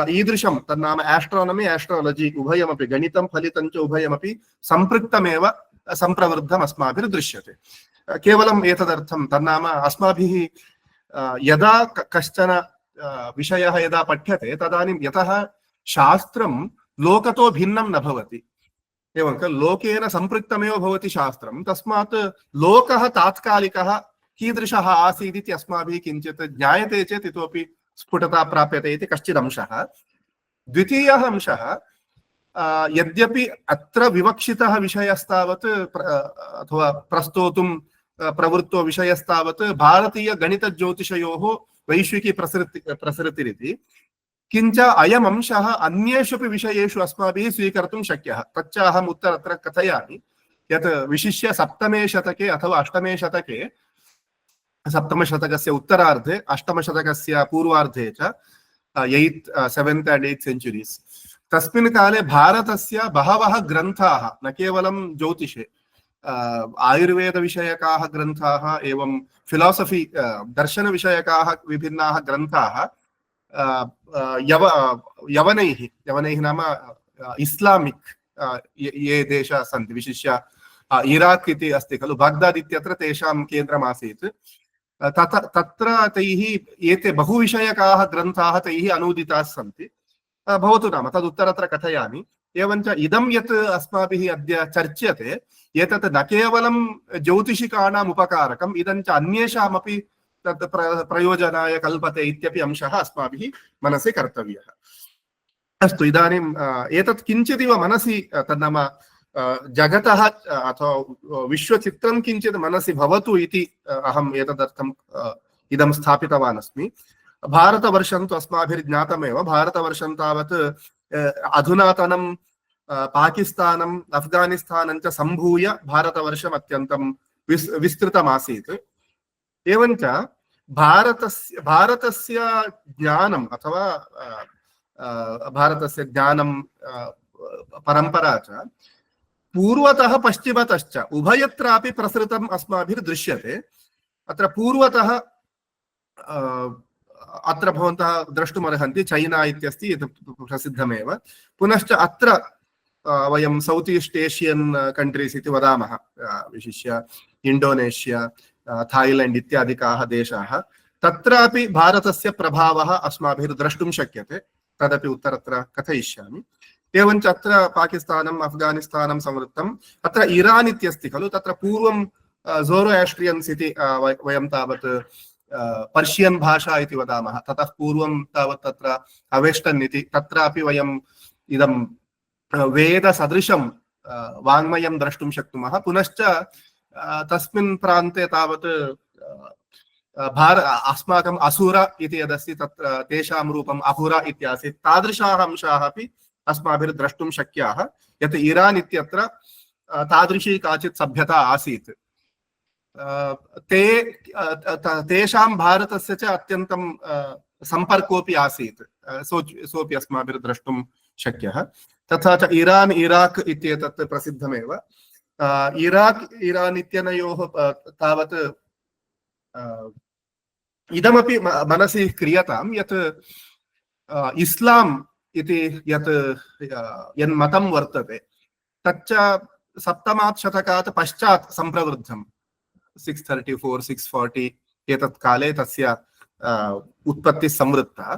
ईदृशं तन्नाम astronomy astrology उभयमपि गणितं फलितं च उभयमपि सम्पृक्तमेव सम्प्रवृद्धम् अस्माभिर्दृश्यते। केवलम् एतदर्थं तन्नाम अस्माभिः यदा कश्चन विषयः यदा पठ्यते तदानीं यतः शास्त्रं लोकतो भिन्नं न भवति, एवं खलु लोकेन सम्पृक्तमेव भवति शास्त्रं, तस्मात् लोकः तात्कालिकः कीदृशः आसीत् इति अस्माभिः किञ्चित् ज्ञायते चेत् इतोपि स्फुटता प्राप्यते इति कश्चित् अंशः। द्वितीयः अंशः, यद्यपि अत्र विवक्षितः विषयस्तावत् अथवा प्रस्तोतुं प्रवृत्तो विषयस्तावत् भारतीयगणितज्योतिषयोः वैश्विकी प्रसृतिरिति, किञ्च अयम् अंशः अन्येषु अपि विषयेषु अस्माभिः स्वीकर्तुं शक्यः। तच्च अहम् उत्तरत्र कथयामि यत् विशिष्य सप्तमे शतके अथवा अष्टमे शतके, सप्तमशतकस्य उत्तरार्धे अष्टमशतकस्य पूर्वार्धे च 8th, 7th and 8th centuries, तस्मिन् काले भारतस्य बहवः ग्रन्थाः, न केवलं ज्योतिषे, आयुर्वेद विषयकाः ग्रन्थाः एवं फिलासफी दर्शनविषयकाः विभिन्नाः ग्रन्थाः यवनैः नाम इस्लामिक् ये देशाः सन्ति, विशिष्य इराक् इति अस्ति खलु, बाग्दाद् इत्यत्र तेषां केन्द्रमासीत्, तत्र तैः एते बहुविषयकाः ग्रन्थाः तैः अनूदिताः सन्ति। भवतु नाम तदुत्तरत्र कथयामि। एवञ्च इदं यत् अस्माभिः अद्य चर्च्यते एतत् न केवलं ज्योतिषिकाणाम् उपकारकम्, इदं च अन्येषामपि तत् प्रयोजनाय कल्पते इत्यपि अंशः अस्माभिः मनसि कर्तव्यः। अस्तु, इदानीम् एतत् किञ्चिदिव मनसि तन्नाम जगतः अथवा विश्वचित्रं किञ्चित् मनसि भवतु इति अहम् एतदर्थम् इदं स्थापितवान् अस्मि। भारतवर्षं तु अस्माभिर्ज्ञातमेव, भारतवर्षं तावत् अधुनातनं पाकिस्तानम् अफ्गानिस्तानं च सम्भूय भारतवर्षम् अत्यन्तं विस्तृतमासीत्। एवञ्च भारतस्य ज्ञानम् अथवा भारतस्य ज्ञानं परम्परा च पूर्वतः पश्चिमतश्च उभयत्रापि प्रसृतम् अस्माभिर्दृश्यते। अत्र पूर्वतः अत्र भवन्तः द्रष्टुमर्हन्ति चैना इत्यस्ति, प्रसिद्धमेव। पुनश्च अत्र वयं सौत् ईस्ट् एशियन् कण्ट्रीस् इति वदामः, विशिष्य इण्डोनेशिया, थाईलैंड इत्यादिकाः देशाः, तत्रापि भारतस्य प्रभावः अस्माभिर्द्रष्टुं शक्यते, तदपि उत्तरत्र कथयिष्यामि। एवञ्च अत्र पाकिस्तानम् अफ्गानिस्तानं संवृत्तम्, अत्र इरान् इत्यस्ति खलु, तत्र पूर्वं ज़ोरोएस्ट्रियन्स् इति वयं तावत् पर्शियन् भाषा इति वदामः, ततः पूर्वं तावत् तत्र अवेस्टन् इति, तत्रापि वयम् इदं वेदसदृशं वाङ्मयं द्रष्टुं शक्नुमः। पुनश्च तस्मिन् प्रान्ते तावत् अस्माकम् असुर इति यदस्ति तत्र तेषां रूपम् अहुर इत्यासीत्, तादृशाः अंशाः अपि अस्माभिर्द्रष्टुं शक्याः, यत् इरान् इत्यत्र तादृशी काचित् सभ्यता आसीत्। तेषां भारतस्य च अत्यन्तं सम्पर्कोऽपि आसीत्, सोऽपि अस्माभिर्द्रष्टुं शक्यः। तथा च इरान् इराक् इत्येतत् प्रसिद्धमेव। इराक् इरान् इत्यनयोः तावत् इदमपि मनसि क्रियतां यत् इस्लाम् इति यत् यन्मतं वर्तते तच्च सप्तमात् शतकात् पश्चात् सम्प्रवृद्धम्, 634 640 एतत् काले तस्य उत्पत्तिः संवृत्ता।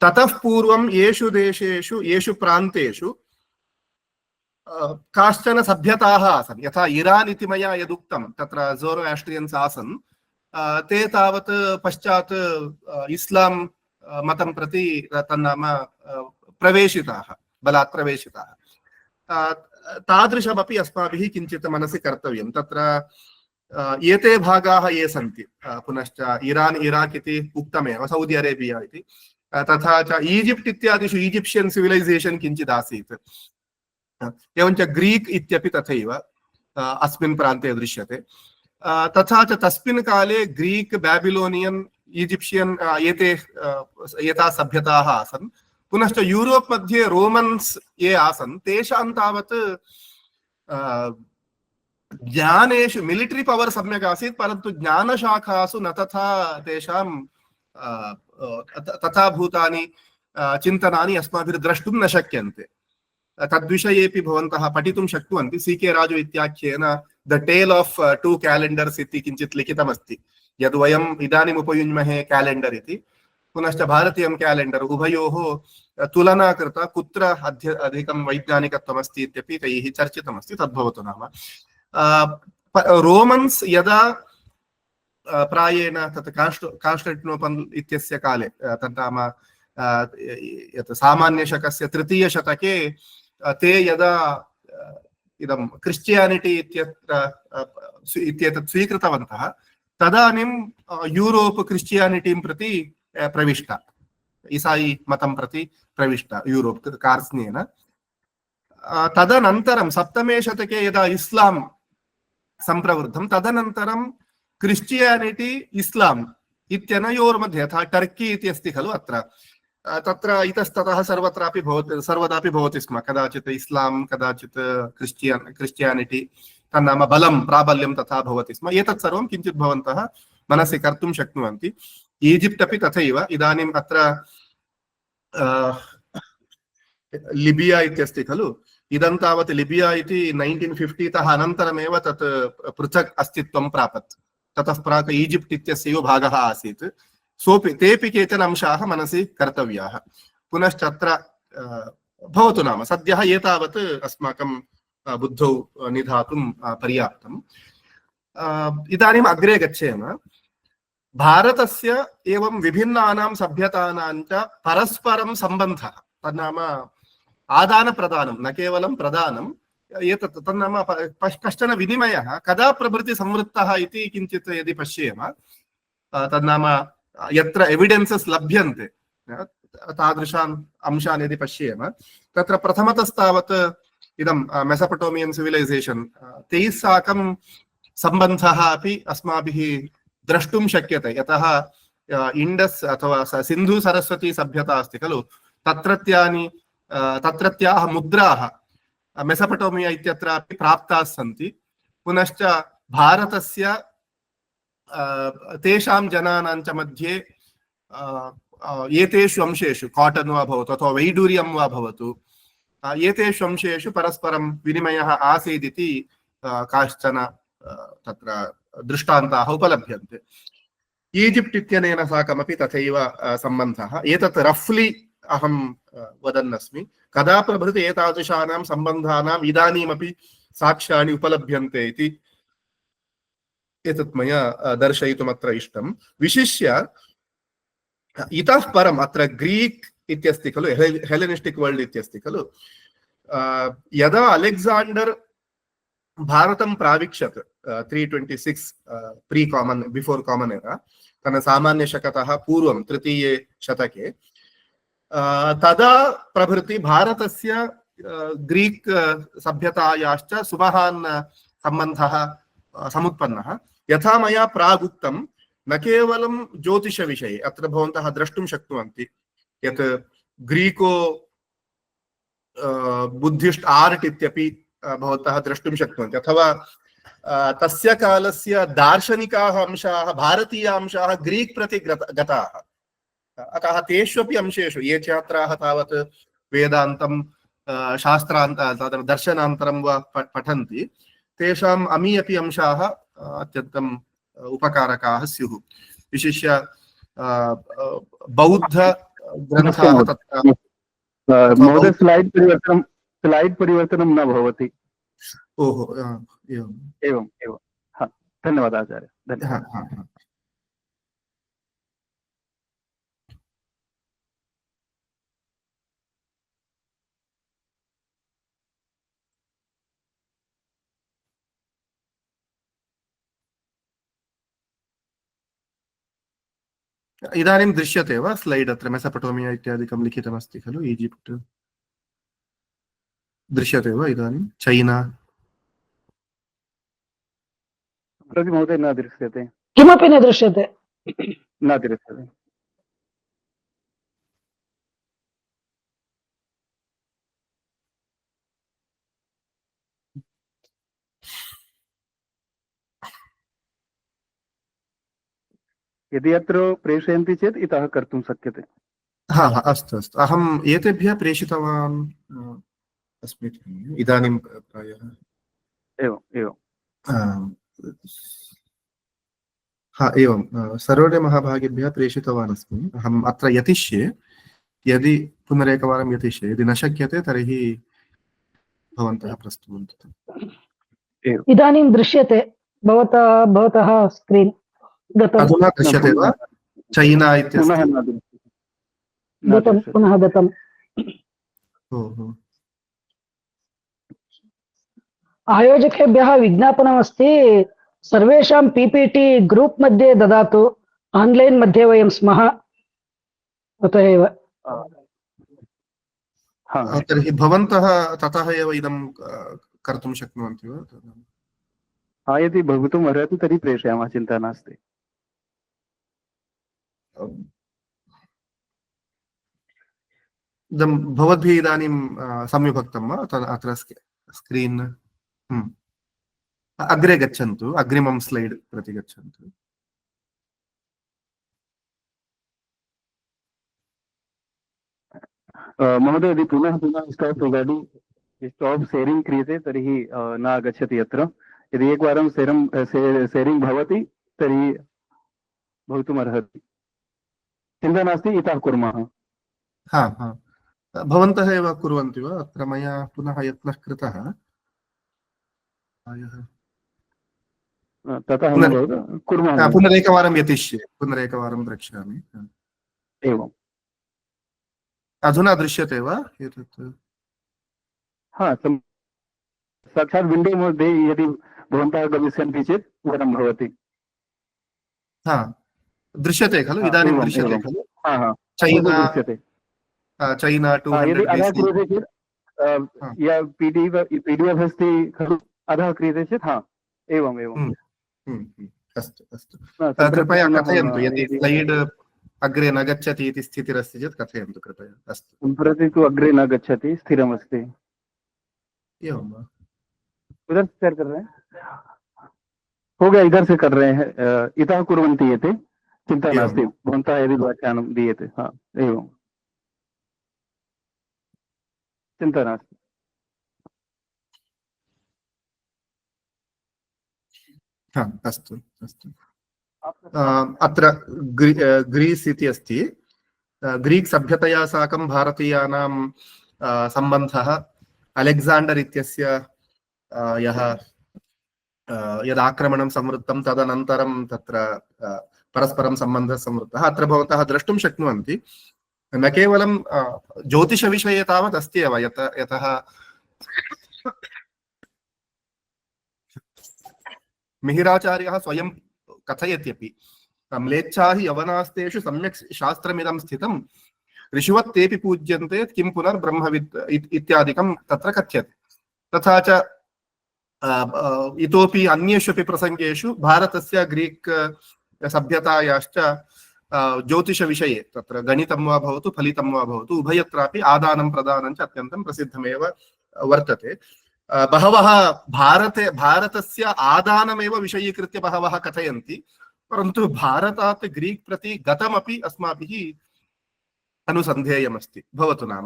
ततः पूर्वं येषु देशेषु येषु प्रान्तेषु काश्चन सभ्यताः आसन्, यथा इरान् इति मया यदुक्तं, तत्र ज़ोरोएस्ट्रियन्स् आसन्, ते तावत् पश्चात् इस्लां मतं प्रति तन्नाम प्रवेशिताः, बलात् प्रवेशिताः। तादृशमपि अस्माभिः किञ्चित् मनसि कर्तव्यं। तत्र एते भागाः ये सन्ति, पुनश्च इरान् इराक् इति उक्तमेव, सौदी अरेबिया इति, तथा च ईजिप्ट् इत्यादिषु ईजिप्शियन् सिविलैजेशन् किञ्चित् आसीत्। एवञ्च ग्रीक् इत्यपि तथैव अस्मिन् प्रान्ते दृश्यते। तथा च तस्मिन् काले ग्रीक्, बेबिलोनियन्, ईजिप्शियन् एताः सभ्यताः आसन्। पुनश्च यूरोप् मध्ये रोमन्स् ये आसन्, तेषां तावत् ज्ञानेषु मिलिटरी पवर् सम्यक् आसीत्, परन्तु ज्ञानशाखासु न तथा तेषां तथा भूतानि चिन्तनानि अस्माभिः द्रष्टुं न शक्यन्ते। तद्विषयेपि भवन्तः पठितुं शक्नुवन्ति। सी.के. राजु इत्याख्येन the tale of two calendars इति किञ्चित् लिखितमस्ति, यद् वयम् इदानीम् उपयुञ्ज्महे कैलेंडर् इति, पुनश्च भारतीयं कैलेंडर्, उभयोः तुलना कृता कुत्र अधिकं वैज्ञानिकत्वमस्ति इत्यपि तैः चर्चितमस्ति। तद्भवतु नाम। रोमन्स् यदा प्रायेण तत् कान्स्टन्टिनोपल् इत्यस्य काले, तन्नाम यत् सामान्यशकस्य तृतीयशतके ते यदा इदं क्रिश्चियानिटी इत्येतत् स्वीकृतवन्तः, तदानीं यूरोप् क्रिश्चियानिटीं प्रति प्रविष्टा, ईसाई मतं प्रति प्रविष्टा यूरोप् कार्त्स्येन। तदनन्तरं सप्तमे शतके यदा इस्लां सम्प्रवृद्धं, तदनन्तरं क्रिश्चियानिटी इस्लाम् इत्यनयोर्मध्ये, यथा टर्की इति अस्ति खलु अत्र, तत्र इतस्ततः सर्वत्रापि भवति, सर्वदापि भवति स्म। कदाचित् इस्लां, कदाचित् क्रिश्चियानिटी, तन्नाम बलं प्राबल्यं तथा भवति स्म। एतत् सर्वं किञ्चित् भवन्तः मनसि कर्तुं शक्नुवन्ति। ईजिप्ट् अपि तथैव। इदानीम् अत्र लिबिया इत्यस्ति खलु, इदं तावत् लिबिया इति 1950 तः अनन्तरमेव तत् पृथक् अस्तित्वं प्रापत्। ततः प्राक् ईजिप्ट् इत्यस्यैव भागः आसीत्। सोपि तेपि केचन अंशाः मनसि कर्तव्याः। पुनश्च अत्र भवतु नाम, सद्यः एतावत् अस्माकं बुद्धौ निधातुं पर्याप्तम्। इदानीम् अग्रे गच्छेम। भारतस्य एवं विभिन्नानां सभ्यतानां च परस्परं सम्बन्धः, तन्नाम आदानप्रदानं, न केवलं प्रदानम्, एतत् तन्नाम कश्चन विनिमयः कदा प्रभृति संवृत्तः इति किञ्चित् यदि पश्येम, तन्नाम यत्र एविडेन्सेस् लभ्यन्ते तादृशान् अंशान् यदि पश्येम, तत्र प्रथमतस्तावत् इदं मेसोपोटामियन् सिविलैजेशन्, तैः साकं सम्बन्धः अपि अस्माभिः द्रष्टुं शक्यते। यतः इण्डस् अथवा सिन्धु सरस्वती सभ्यता अस्ति खलु, तत्रत्याः मुद्राः मेसोपोटामिया इत्यत्रापि प्राप्ताः सन्ति। पुनश्च भारतस्य तेषां जनानां च मध्ये एतेषु अंशेषु, काटन् वा भवतु अथवा वैडूर्यं वा भवतु, एतेषु अंशेषु परस्परं विनिमयः आसीदिति काश्चन तत्र दृष्टान्ताः उपलभ्यन्ते। ईजिप्ट् इत्यनेन साकमपि तथैव सम्बन्धः। एतत् रफ्लि अहं वदन्नस्मि। कदा प्रभृति एतादृशानां सम्बन्धानाम् इदानीमपि साक्ष्याणि उपलभ्यन्ते इति एतत् मया दर्शयितुमत्र इष्टं। विशिष्य इतः परम् अत्र ग्रीक् इत्यस्ति खलु, हेलेनिस्टिक् वर्ल्ड् इत्यस्ति खलु, यदा अलेक्साण्डर् भारतं प्राविक्षत् 326 pre common before common era, तन्न सामान्यशकतः पूर्वं तृतीये शतके, तदा प्रभृति भारतस्य ग्रीक् सभ्यतायाश्च सुमहान् सम्बन्धः समुत्पन्नः। यथा मया प्रागुक्तं, न केवलं ज्योतिषविषये, अत्र भवन्तः द्रष्टुं शक्नुवन्ति यत् ग्रीको बुद्धिस्ट् आर्ट् इत्यपि भवन्तः द्रष्टुं शक्नुवन्ति, अथवा तस्य कालस्य दार्शनिकाः अंशाः, भारतीय अंशाः ग्रीक् प्रति गताः। अतः तेष्वपि अंशेषु ये छात्राः तावत् वेदान्तं शास्त्रान्त दर्शनान्तरं वा पठन्ति, तेषाम् अमी अपि अंशाः अत्यन्तम् उपकारकाः स्युः। विशिष्य बौद्ध ग्रन्थाः तत्र महोदय स्लाइड् परिवर्तनं न भवति। ओहो, एवम् एवम् एवं। धन्यवादः आचार्य, धन्यवादः। इदानीं दृश्यते वा स्लैड्? अत्र मेसोपोटामिया इत्यादिकं लिखितमस्ति खलु, ईजिप्ट् दृश्यते वा इदानीं? चैना प्रति महोदय न दृश्यते, किमपि न दृश्यते, न दृश्यते। यदि अत्र प्रेषयन्ति चेत् इतः कर्तुं शक्यते। हा हा अस्तु अस्तु, अहम् एतेभ्यः प्रेषितवान् अस्मि इदानीं प्रायः। एवम् एवं। हा एवं, सर्वणे महाभागेभ्यः प्रेषितवान् अस्मि। अहम् अत्र यतिष्ये, यदि पुनरेकवारं यतिष्ये, यदि न शक्यते तर्हि भवन्तः प्रस्तुवन्तु। इदानीं दृश्यते भवतः स्क्रीन् गतं। अधुना दृश्यते वा? चैना इत्यस्ति। गतं पुनः गतम्। आयोजकेभ्यः विज्ञापनमस्ति, सर्वेषां पीपीटी ग्रुप् मध्ये ददातु, आन्लैन् मध्ये वयं स्मः, अतः एव। तर्हि भवन्तः ततः एव इदं कर्तुं शक्नुवन्ति वा? हाँ, यदि भवितुम् अर्हति तर्हि प्रेषयामः, चिन्ता नास्ति। भवद्भिः इदानीं संविभक्तं वा अत्र स्क्रीन्? अग्रे गच्छन्तु, अग्रिमं स्लैड् प्रति गच्छन्तु। महोदय, यदि पुनः पुनः स्टॉप शेरिंग क्रियते तर्हि न आगच्छति अत्र। यदि एकवारं शेरिंग भवति तर्हि भवितुम् अर्हति। चिन्ता नास्ति, इतः कुर्मः। हा हा, भवन्तः एव कुर्वन्ति वा? अत्र मया पुनः यत्नः कृतः। ततः कुर्मः। पुनरेकवारं यतिष्ये, पुनरेकवारं द्रक्ष्यामि। एवम्। अधुना दृश्यते वा एतत्? हा, साक्षात् विंडो मध्ये यदि भवन्तः गमिष्यन्ति चेत् वरं भवति। हा, दृश्यते खलु इदानीं? दृश्यते खलु? चैना दृश्यते। चैना 200 यदि अधः क्रियते चेत् या पीडीएफ अस्ति खलु, अधः क्रियते चेत् हा, एवम् एवम्। अस्तु अस्तु, कृपया कथयन्तु, यदि स्लैड् अग्रे न गच्छति इति स्थितिरस्ति चेत् कथयन्तु कृपया। अस्तु, प्रति तु अग्रे न गच्छति, स्थिरमस्ति। एवं वा? उधर से शेयर कर रहे हैं, हो गया, इधर से कर रहे हैं, इतः कुर्वन्ति एते, चिन्ता नास्ति, भवन्तः यदि व्याख्यानं दीयते। हा, एवं, चिन्ता नास्ति। हा, अस्तु अस्तु। अत्र ग्रीस् इति अस्ति। ग्रीक् सभ्यतया साकं भारतीयानां सम्बन्धः अलेक्साण्डर् इत्यस्य यदाक्रमणं संवृत्तं तदनन्तरं तत्र परस्परं सम्बन्धः संवृत्तः। अत्र भवन्तः द्रष्टुं शक्नुवन्ति, न केवलं ज्योतिषविषये तावत् अस्ति एव, यतः मिहिराचार्यः स्वयं कथयत्यपि, म्लेच्छाः यवनास्तेषु सम्यक् शास्त्रमिदं स्थितं, ऋषिवत्तेऽपि पूज्यन्ते, किं पुनर्ब्रह्मविद् इत्यादिकं तत्र कथ्यते। तथा च इतोपि अन्येषु प्रसङ्गेषु भारतस्य ग्रीक् सभ्यतायाश्च ज्योतिषविषये, तत्र गणितं वा भवतु फलितं वा भवतु, उभयत्रापि आदानं प्रदानं च अत्यन्तं प्रसिद्धमेव वर्तते। बहवः भारतस्य आदानमेव विषयीकृत्य बहवः कथयन्ति, परन्तु भारतात् ग्रीक् प्रति गतमपि अस्माभिः अनुसन्धेयमस्ति। भवतु नाम,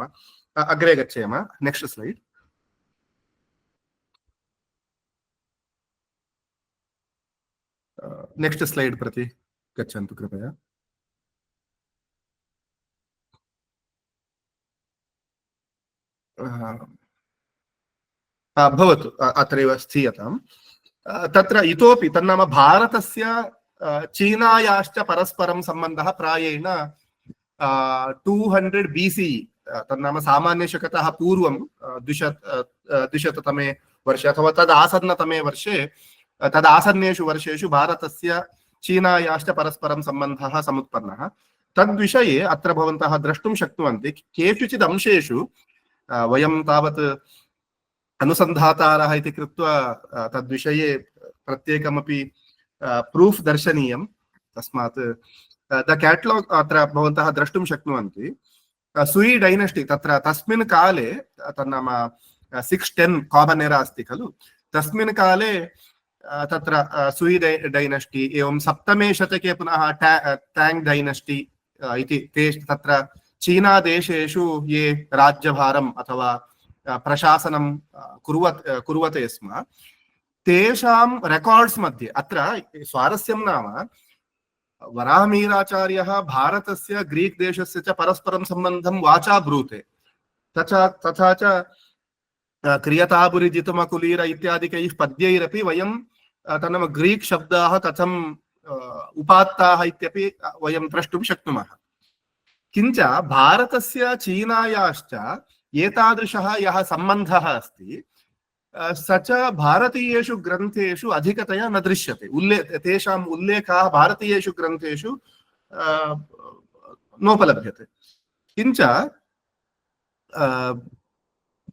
अग्रे गच्छेम। Next slide. नेक्स्ट् स्लैड् प्रति गच्छन्तु कृपया। भवतु, अत्रैव स्थीयताम्। तत्र इतोपि तन्नाम भारतस्य चीनायाश्च परस्परं सम्बन्धः प्रायेण 200 BCE, तन्नाम सामान्यशकतः पूर्वं 200तमे वर्षे अथवा तदासन्नतमे वर्षे, तदासन्नेषु वर्षेषु भारतस्य चीनायाश्च परस्परं सम्बन्धः समुत्पन्नः। तद्विषये अत्र भवन्तः द्रष्टुं शक्नुवन्ति। केषुचित् अंशेषु वयं तावत् अनुसन्धातारः इति कृत्वा तद्विषये प्रत्येकमपि प्रूफ् दर्शनीयं। तस्मात् द कैटलॉग अत्र भवन्तः द्रष्टुं शक्नुवन्ति। सुई डायनेस्टी, तत्र तस्मिन् काले, तन्नाम 610 कॉमन एरा अस्ति खलु, तस्मिन् काले तत्र सुई डायनेस्टी, एवं 7मे शतके पुनः टैंग डायनेस्टी इति ते तत्र चीनादेशेषु ये राज्यभारम् अथवा प्रशासनं कुर्वते स्म तेषां रेकॉर्ड्स मध्ये अत्र स्वारस्यं नाम वराहमिहिराचार्यः भारतस्य ग्रीक देशस्य च परस्परं सम्बन्धं वाचा ब्रूते तथा च क्रियताबुरिजितमकुलीर इत्यादिकैः पद्यैरपि वयं तन्नाम ग्रीक शब्दाः कथम् उपात्ताः इत्यपि वयं द्रष्टुं शक्नुमः। किञ्च भारतस्य चीनायाश्च एतादृशः यः सम्बन्धः अस्ति स च भारतीयेषु ग्रन्थेषु अधिकतया न दृश्यते। तेषाम् उल्लेखः भारतीयेषु ग्रन्थेषु नोपलभ्यते। किञ्च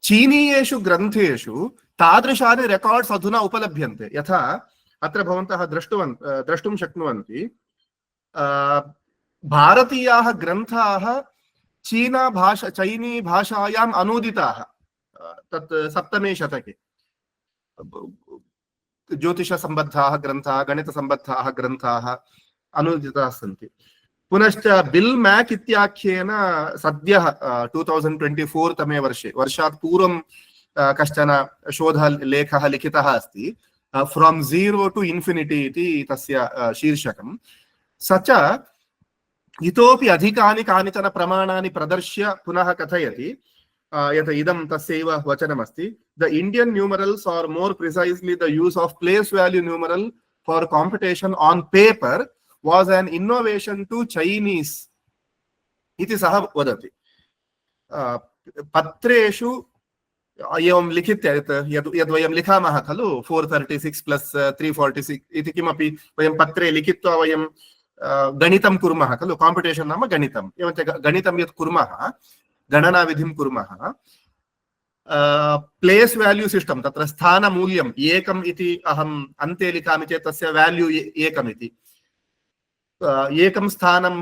चीनीयेषु ग्रन्थेषु तादृशानि रेकॉर्ड्स् अधुना उपलभ्यन्ते। यथा अत्र भवन्तः द्रष्टुं शक्नुवन्ति भारतीयाः ग्रन्थाः चैनी भाषायाम् अनूदिताः तत् 7मे शतके ज्योतिषसम्बद्धाः ग्रन्थाः गणितसम्बद्धाः ग्रन्थाः अनूदिताः सन्ति। पुनश्च बिल मैक इत्याख्येन सद्यः 2024 तमे वर्षे वर्षात् पूर्वं कश्चन शोधलेखः लिखितः अस्ति फ्रॉम जीरो टू इन्फिनिटी इति तस्य शीर्षकं। स च इतोपि अधिकानि कानिचन प्रमाणानि प्रदर्श्य पुनः कथयति यत् इदं तस्यैव वचनमस्ति। The Indian numerals are more precisely the use of place value numeral for competition on paper was an innovation to Chinese इति सः वदति। पत्रेषु एवं लिखित्य यद् वयं लिखामः खलु 436 प्लस 346 इति किमपि वयं पत्रे लिखित्वा वयं गणितं कुर्मः खलु। कॉम्पिटिशन नाम गणितं। एवञ्च गणितं यत् कुर्मः गणनाविधिं कुर्मः प्लेस वैल्यू सिस्टम तत्र स्थानमूल्यम् एकम् इति अहम् अन्ते लिखामि चेत् तस्य वैल्यू एकम् इति। एकं स्थानं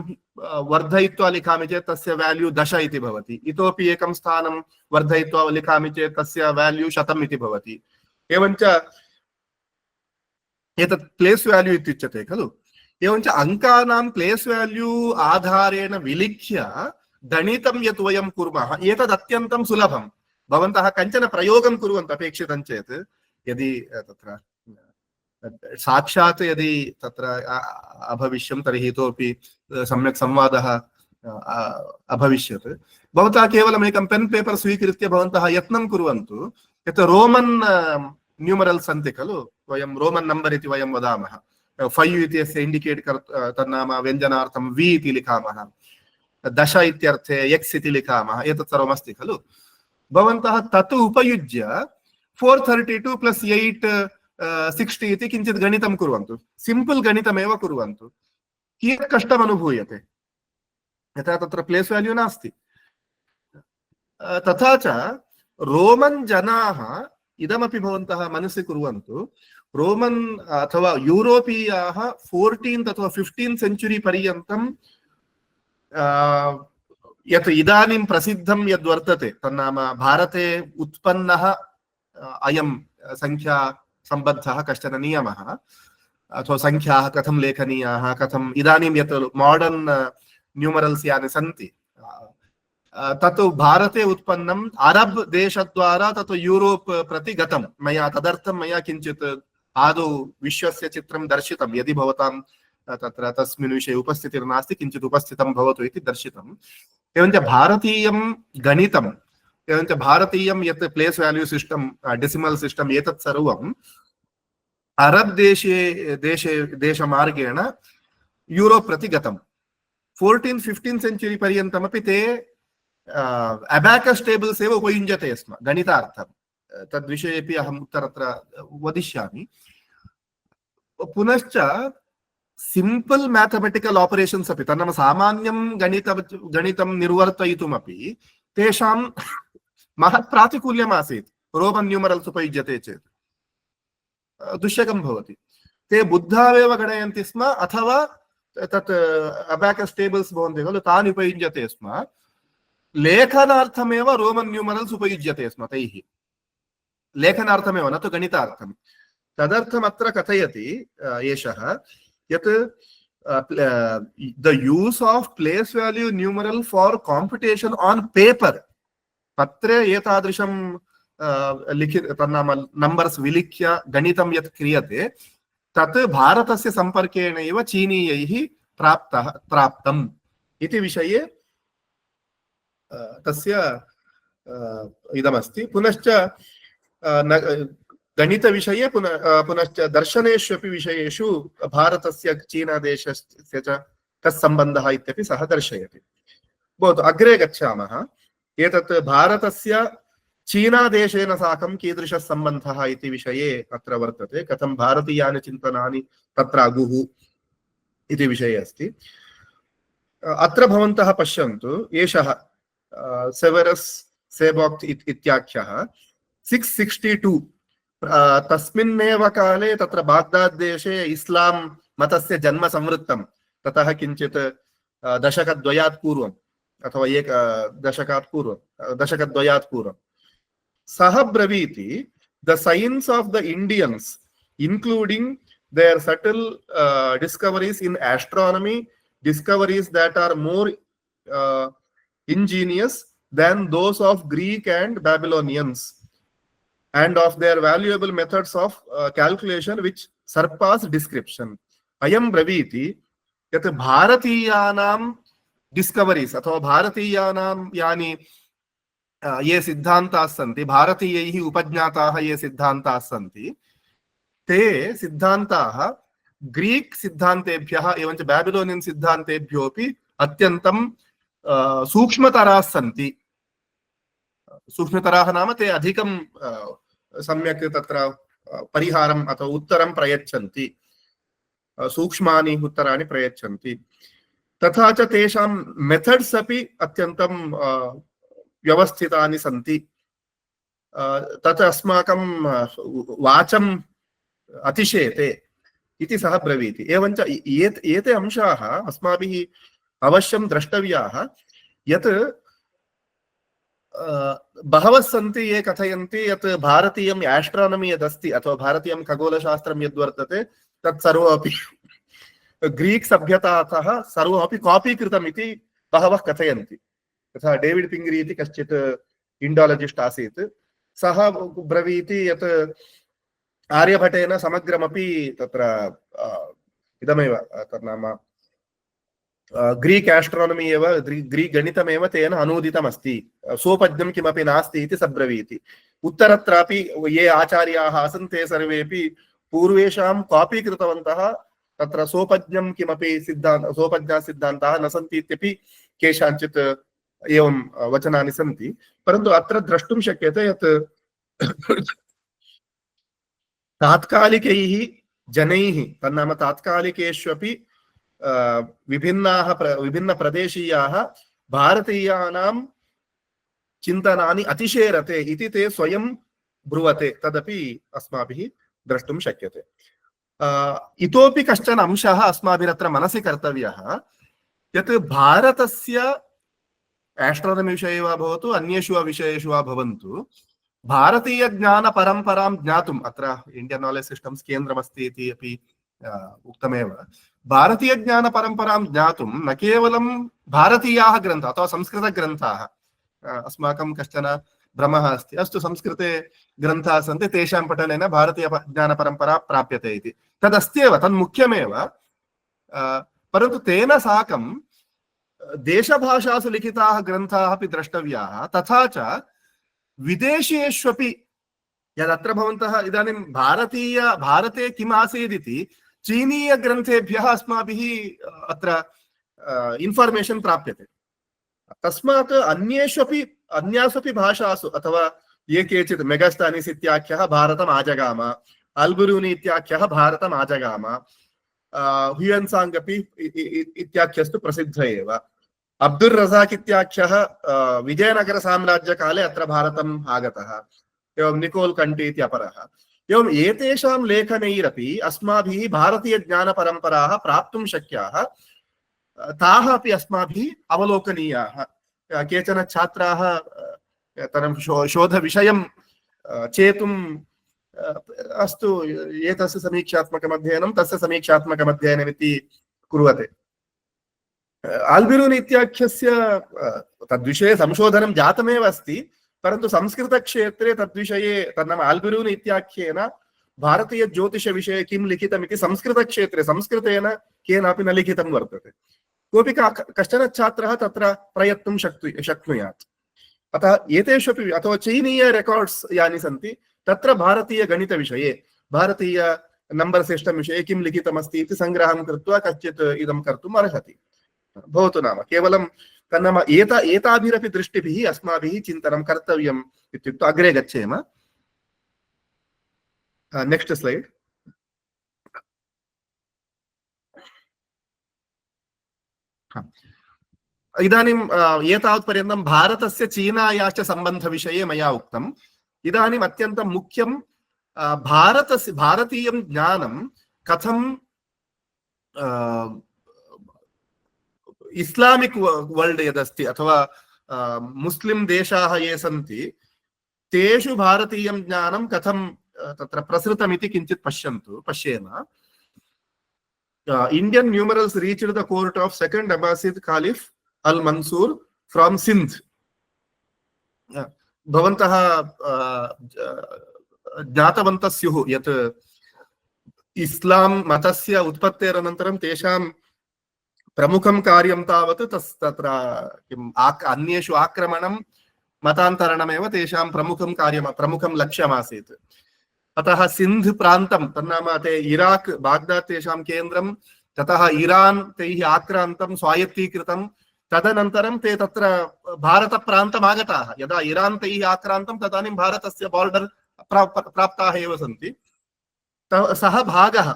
वर्धयित्वा लिखामि चेत् तस्य वैल्यू 10 इति भवति। इतोपि एकं स्थानं वर्धयित्वा लिखामि चेत् तस्य वैल्यू 100 इति भवति। एवञ्च एतत् प्लेस वैल्यू इत्युच्यते खलु। एवञ्च अङ्कानां प्लेस वैल्यू आधारेण विलिख्य गणितं यत् वयं कुर्मः एतद् अत्यन्तं सुलभं। भवन्तः कञ्चन प्रयोगं कुर्वन्तु अपेक्षितं चेत् यदि तत्र साक्षात् यदि तत्र अभविष्यं तर्हि इतोपि सम्यक् संवादः अभविष्यत्। भवन्तः केवलम् एकं पेन् पेपर् स्वीकृत्य भवन्तः यत्नं कुर्वन्तु यत् रोमन् न्यूमरल्स् सन्ति खलु। वयं रोमन् नम्बर् इति वयं वदामः। 5 इत्यस्य इण्डिकेट् तन्नाम व्यञ्जनार्थं v इति लिखामः। 10 इत्यर्थे x इति लिखामः। एतत् सर्वमस्ति खलु। भवन्तः तत् उपयुज्य 432 प्लस 8 60 इति किञ्चित् गणितं कुर्वन्तु। सिम्पल् गणितमेव कुर्वन्तु। कियत् कष्टम् अनुभूयते यथा तत्र प्लेस वैल्यू नास्ति। तथा च रोमन् जनाः इदमपि भवन्तः मनसि कुर्वन्तु। रोमन् अथवा यूरोपीयाः 14th अथवा 15th सेञ्चुरी पर्यन्तं यत् इदानीं प्रसिद्धं यद्वर्तते तन्नाम भारते उत्पन्नः अयं संख्या सम्बद्धः कश्चन नियमः अथवा संख्याः कथं लेखनीयाः कथम् इदानीं यत् मॉडर्न न्यूमरल्स् यानि सन्ति तत् भारते उत्पन्नम् अरब देशद्वारा तत् यूरोप् प्रति गतं। मया तदर्थं मया किञ्चित् आदौ विश्वस्य चित्रं दर्शितं। यदि भवतां तत्र तस्मिन् विषये उपस्थितिर्नास्ति किञ्चित् उपस्थितं भवतु इति दर्शितम्। एवञ्च भारतीयं गणितं एवञ्च भारतीयं यत् place value system decimal system एतत् सर्वम् अरब देशमार्गेण यूरोप् प्रति गतम्। 14th-15th सेञ्चुरी पर्यन्तमपि ते अबाकस् टेबल्स् एव उपयुञ्जते स्म गणितार्थं। तद्विषयेपि अहम् उत्तरत्र वदिष्यामि। पुनश्च सिम्पल् मैथमेटिकल ऑपरेशन्स् अपि तन्नाम सामान्यं गणितं निर्वर्तयितुमपि तेषां महत् प्रातिकूल्यम् आसीत्। रोमन् न्यूमरल्स् उपयुज्यते चेत् दुष्यकं भवति। ते बुद्धावेव गणयन्ति स्म अथवा तत् अबाकस् टेबल्स् भवन्ति खलु तानि उपयुज्यते स्म। लेखनार्थमेव रोमन् न्यूमरल्स् उपयुज्यते स्म तैः। लेखनार्थमेव न तु गणितार्थं। तदर्थम् अत्र कथयति एषः यत् the use of place value numeral for computation on paper. पत्रे एतादृशं लिखित तन्नाम नंबर्स विलिख्य गणितं यत् क्रियते तत् भारतस्य सम्पर्केण एव चीनीयैः प्राप्तम् इति विषये तस्य इदमस्ति। पुनश्च गणितविषये पुनश्च दर्शनेष्वपि विषयेषु भारतस्य चीनादेशस्य च कः सम्बन्धः इत्यपि सः दर्शयति। भवतु अग्रे गच्छामः। एतत् भारतस्य चीनादेशेन साकं कीदृशः सम्बन्धः इति विषये अत्र वर्तते। कथं भारतीयानि चिन्तनानि तत्र अगुः इति विषये अस्ति। अत्र भवन्तः पश्यन्तु, एषः सेवेरस् सेबॉक् इत्याख्यः 662 तस्मिन्नेव काले तत्र बाग्दाद् देशे इस्लां मतस्य जन्म संवृत्तं। ततः किञ्चित् दशकद्वयात् पूर्वम् अथवा एक दशकद्वयात् पूर्वं सः ब्रवीति, the science of the Indians including their subtle discoveries in astronomy, discoveries that are more ingenious than those of Greek and Babylonians, and of their valuable methods of calculation which surpass description. Ayam braviti yat bharatiyanam discoveries अथवा भारतीयानां यानि ये सिद्धान्ताः सन्ति, भारतीयैः उपज्ञाताः ये सिद्धान्ताः सन्ति, ते सिद्धान्ताः Greek सिद्धान्तेभ्यः एवञ्च बैबिलोनियन सिद्धान्तेभ्योऽपि अत्यन्तं सूक्ष्मतराः सन्ति। सूक्ष्मतराः नाम ते अधिकं सम्यक् तत्र परिहारम् अथवा उत्तरं प्रयच्छन्ति, सूक्ष्मानि उत्तराणि प्रयच्छन्ति। तथा च तेषां मेथड्स् अपि अत्यन्तं व्यवस्थितानि सन्ति। तत् अस्माकं वाचम् अतिशेते इति सः ब्रवीति। एवञ्च एते अंशाः अस्माभिः अवश्यं द्रष्टव्याः। यत् बहवः सन्ति ये कथयन्ति यत् भारतीयम् एस्ट्रोनमी यदस्ति अथवा भारतीयं खगोलशास्त्रं यद्वर्तते तत् सर्वमपि ग्रीक सभ्यतातः सर्वमपि कॉपी कृतम् इति बहवः कथयन्ति। यथा डेविड पिंगरी इति कश्चित् इंडोलॉजिस्ट आसीत्, सः ब्रवीति यत् आर्यभटेन समग्रमपि तत्र इदमेव तन्नाम ग्रीक एस्ट्रोनमी एव ग्रीक गणितमेव तेन अनूदितमस्ति, सोपज्ञं किमपि नास्ति इति सब्रवीति। उत्तरत्रापि ये आचार्याः आसन् ते सर्वेपि पूर्वेषां कॉपी कृतवन्तः, तत्र सोपज्ञं किमपि सोपज्ञा सिद्धान्ताः न सन्ति इत्यपि केषाञ्चित् एवं वचनानि सन्ति। परन्तु अत्र द्रष्टुं शक्यते यत् तात्कालिकैः जनैः तन्नाम तात्कालिकेष्वपि विभिन्नप्रदेशीयाः भारतीयानां चिन्तनानि अतिशेरते इति ते स्वयं ब्रुवते, तदपि अस्माभिः द्रष्टुं शक्यते। इतोपि कश्चन अंशः अस्माभिरत्र मनसि कर्तव्यः, यत् भारतस्य एस्ट्रोनमी विषये वा भवतु अन्येषु विषयेषु वा भवन्तु, भारतीय ज्ञान परंपरां ज्ञातुम् अत्र इंडियन नॉलेज सिस्टम्स केन्द्रमस्ति इति अपि उक्तमेव। भारतीय ज्ञान परंपरां ज्ञातुं न केवलं भारतीयाः ग्रन्थाः अथवा संस्कृतग्रन्थाः, अस्माकं कश्चन भ्रमः अस्ति, अस्तु संस्कृते ग्रन्थाः सन्ति तेषां पठनेन भारतीय ज्ञान परंपरा प्राप्यते इति, तदस्त्येव, तन्मुख्यमेव। परन्तु तेन साकं देशभाषासु लिखिताः ग्रन्थाः अपि द्रष्टव्याः, तथा च विदेशेष्वपि यदत्र भवन्तः इदानीं भारते किम् आसीदिति चीनीय ग्रन्थेभ्यः अस्माभिः अत्र इन्फार्मेशन् प्राप्यते। तस्मात् अन्यास्वपि भाषासु अथवा ये केचित् मेगास्तानिस् इत्याख्यः भारतम् आजगाम, अल्बुरूनि इत्याख्यः भारतम् आजगाम, हुयेन्साङ्ग् अपि इत्याख्यस्तु प्रसिद्ध एव, अब्दुल रज़ाक इत्याख्यः विजयनगर साम्राज्य काले अत्र भारतम् आगतः, एवं निकोल कंटी इत्यपरः। एवं एतेषां लेखनैरपि अस्माभिः भारतीय ज्ञान परंपराः प्राप्तुं शक्याः, ताः अपि अस्माभिः अवलोकनीयाः। केचन छात्राः तरं शोधविषयं चेतुम् अस्तु एतस्य समीक्षात्मकम् अध्ययनं तस्य समीक्षात्मकम् अध्ययनम् इति कुर्वते। आल्बिरून् इत्याख्यस्य तद्विषये संशोधनं जातमेव अस्ति, परन्तु संस्कृतक्षेत्रे तद्विषये तन्नाम आल्बिरून् इत्याख्येन भारतीयज्योतिषविषये किं लिखितमिति संस्कृतक्षेत्रे संस्कृतेन केनापि न लिखितं वर्तते। कोऽपि कश्चन छात्रः तत्र प्रयत्तुं शक्नुयात्। अतः एतेषु अपि अथवा चीनीय रेकार्ड्स् यानि सन्ति तत्र भारतीयगणितविषये भारतीय नम्बर् सिस्टम् विषये किं लिखितमस्ति इति सङ्ग्रहं कृत्वा कश्चित् इदं कर्तुम् अर्हति। भवतु नाम केवलं तन्नाम एताभिरपि दृष्टिभिः अस्माभिः चिन्तनं कर्तव्यम् इत्युक्त्वा अग्रे गच्छेम। Next slide. इदानीम् एतावत्पर्यन्तं भारतस्य चीनायाश्च सम्बन्धविषये मया उक्तम्। इदानीम् अत्यन्तं मुख्यं भारतीयं ज्ञानं कथं इस्लामिक् वर्ल्ड् यदस्ति अथवा मुस्लिं देशाः ये सन्ति तेषु भारतीयं ज्ञानं कथं तत्र प्रसृतमिति किञ्चित् पश्येम। Indian numerals reached the court of second Abbasid Caliph Al-Mansur from Sindh. भवन्तः ज्ञातवन्तः स्युः यत् इस्लां मतस्य उत्पत्तेरनन्तरं तेषां प्रमुखं कार्यं तावत् तत्र किम् अन्येषु आक्रमणं मतान्तरणमेव तेषां प्रमुखं लक्ष्यमासीत्। अतः सिन्ध् प्रान्तं तन्नाम ते इराक् बाग्दाद् तेषां केन्द्रं, ततः इरान् तैः आक्रान्तं स्वायत्तीकृतं, तदनन्तरं ते तत्र भारतप्रान्तम् आगताः। यदा इरान् तैः आक्रान्तं तदानीं भारतस्य बार्डर् प्राप्ताः एव सन्ति। सः भागः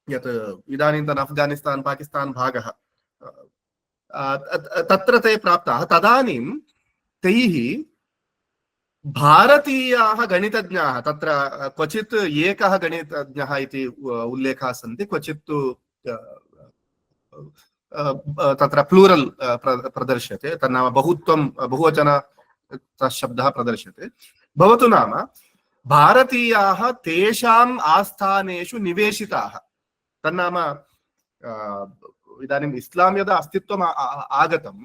यत् इदानीन्तन अफ्गानिस्तान् पाकिस्तान् भागः तत्र ते प्राप्ताः। तदानीं तैः भारतीयाः गणितज्ञाः तत्र क्वचित् एकः गणितज्ञः इति उल्लेखाः सन्ति, क्वचित् तु तत्र प्लूरल् प्रदर्श्यते, तन्नाम बहुत्वं बहुवचन शब्दः प्रदर्श्यते। भवतु नाम भारतीयाः तेषाम् आस्थानेषु निवेशिताः। तन्नाम इदानीम् इस्लां यदा अस्तित्वम् आगतं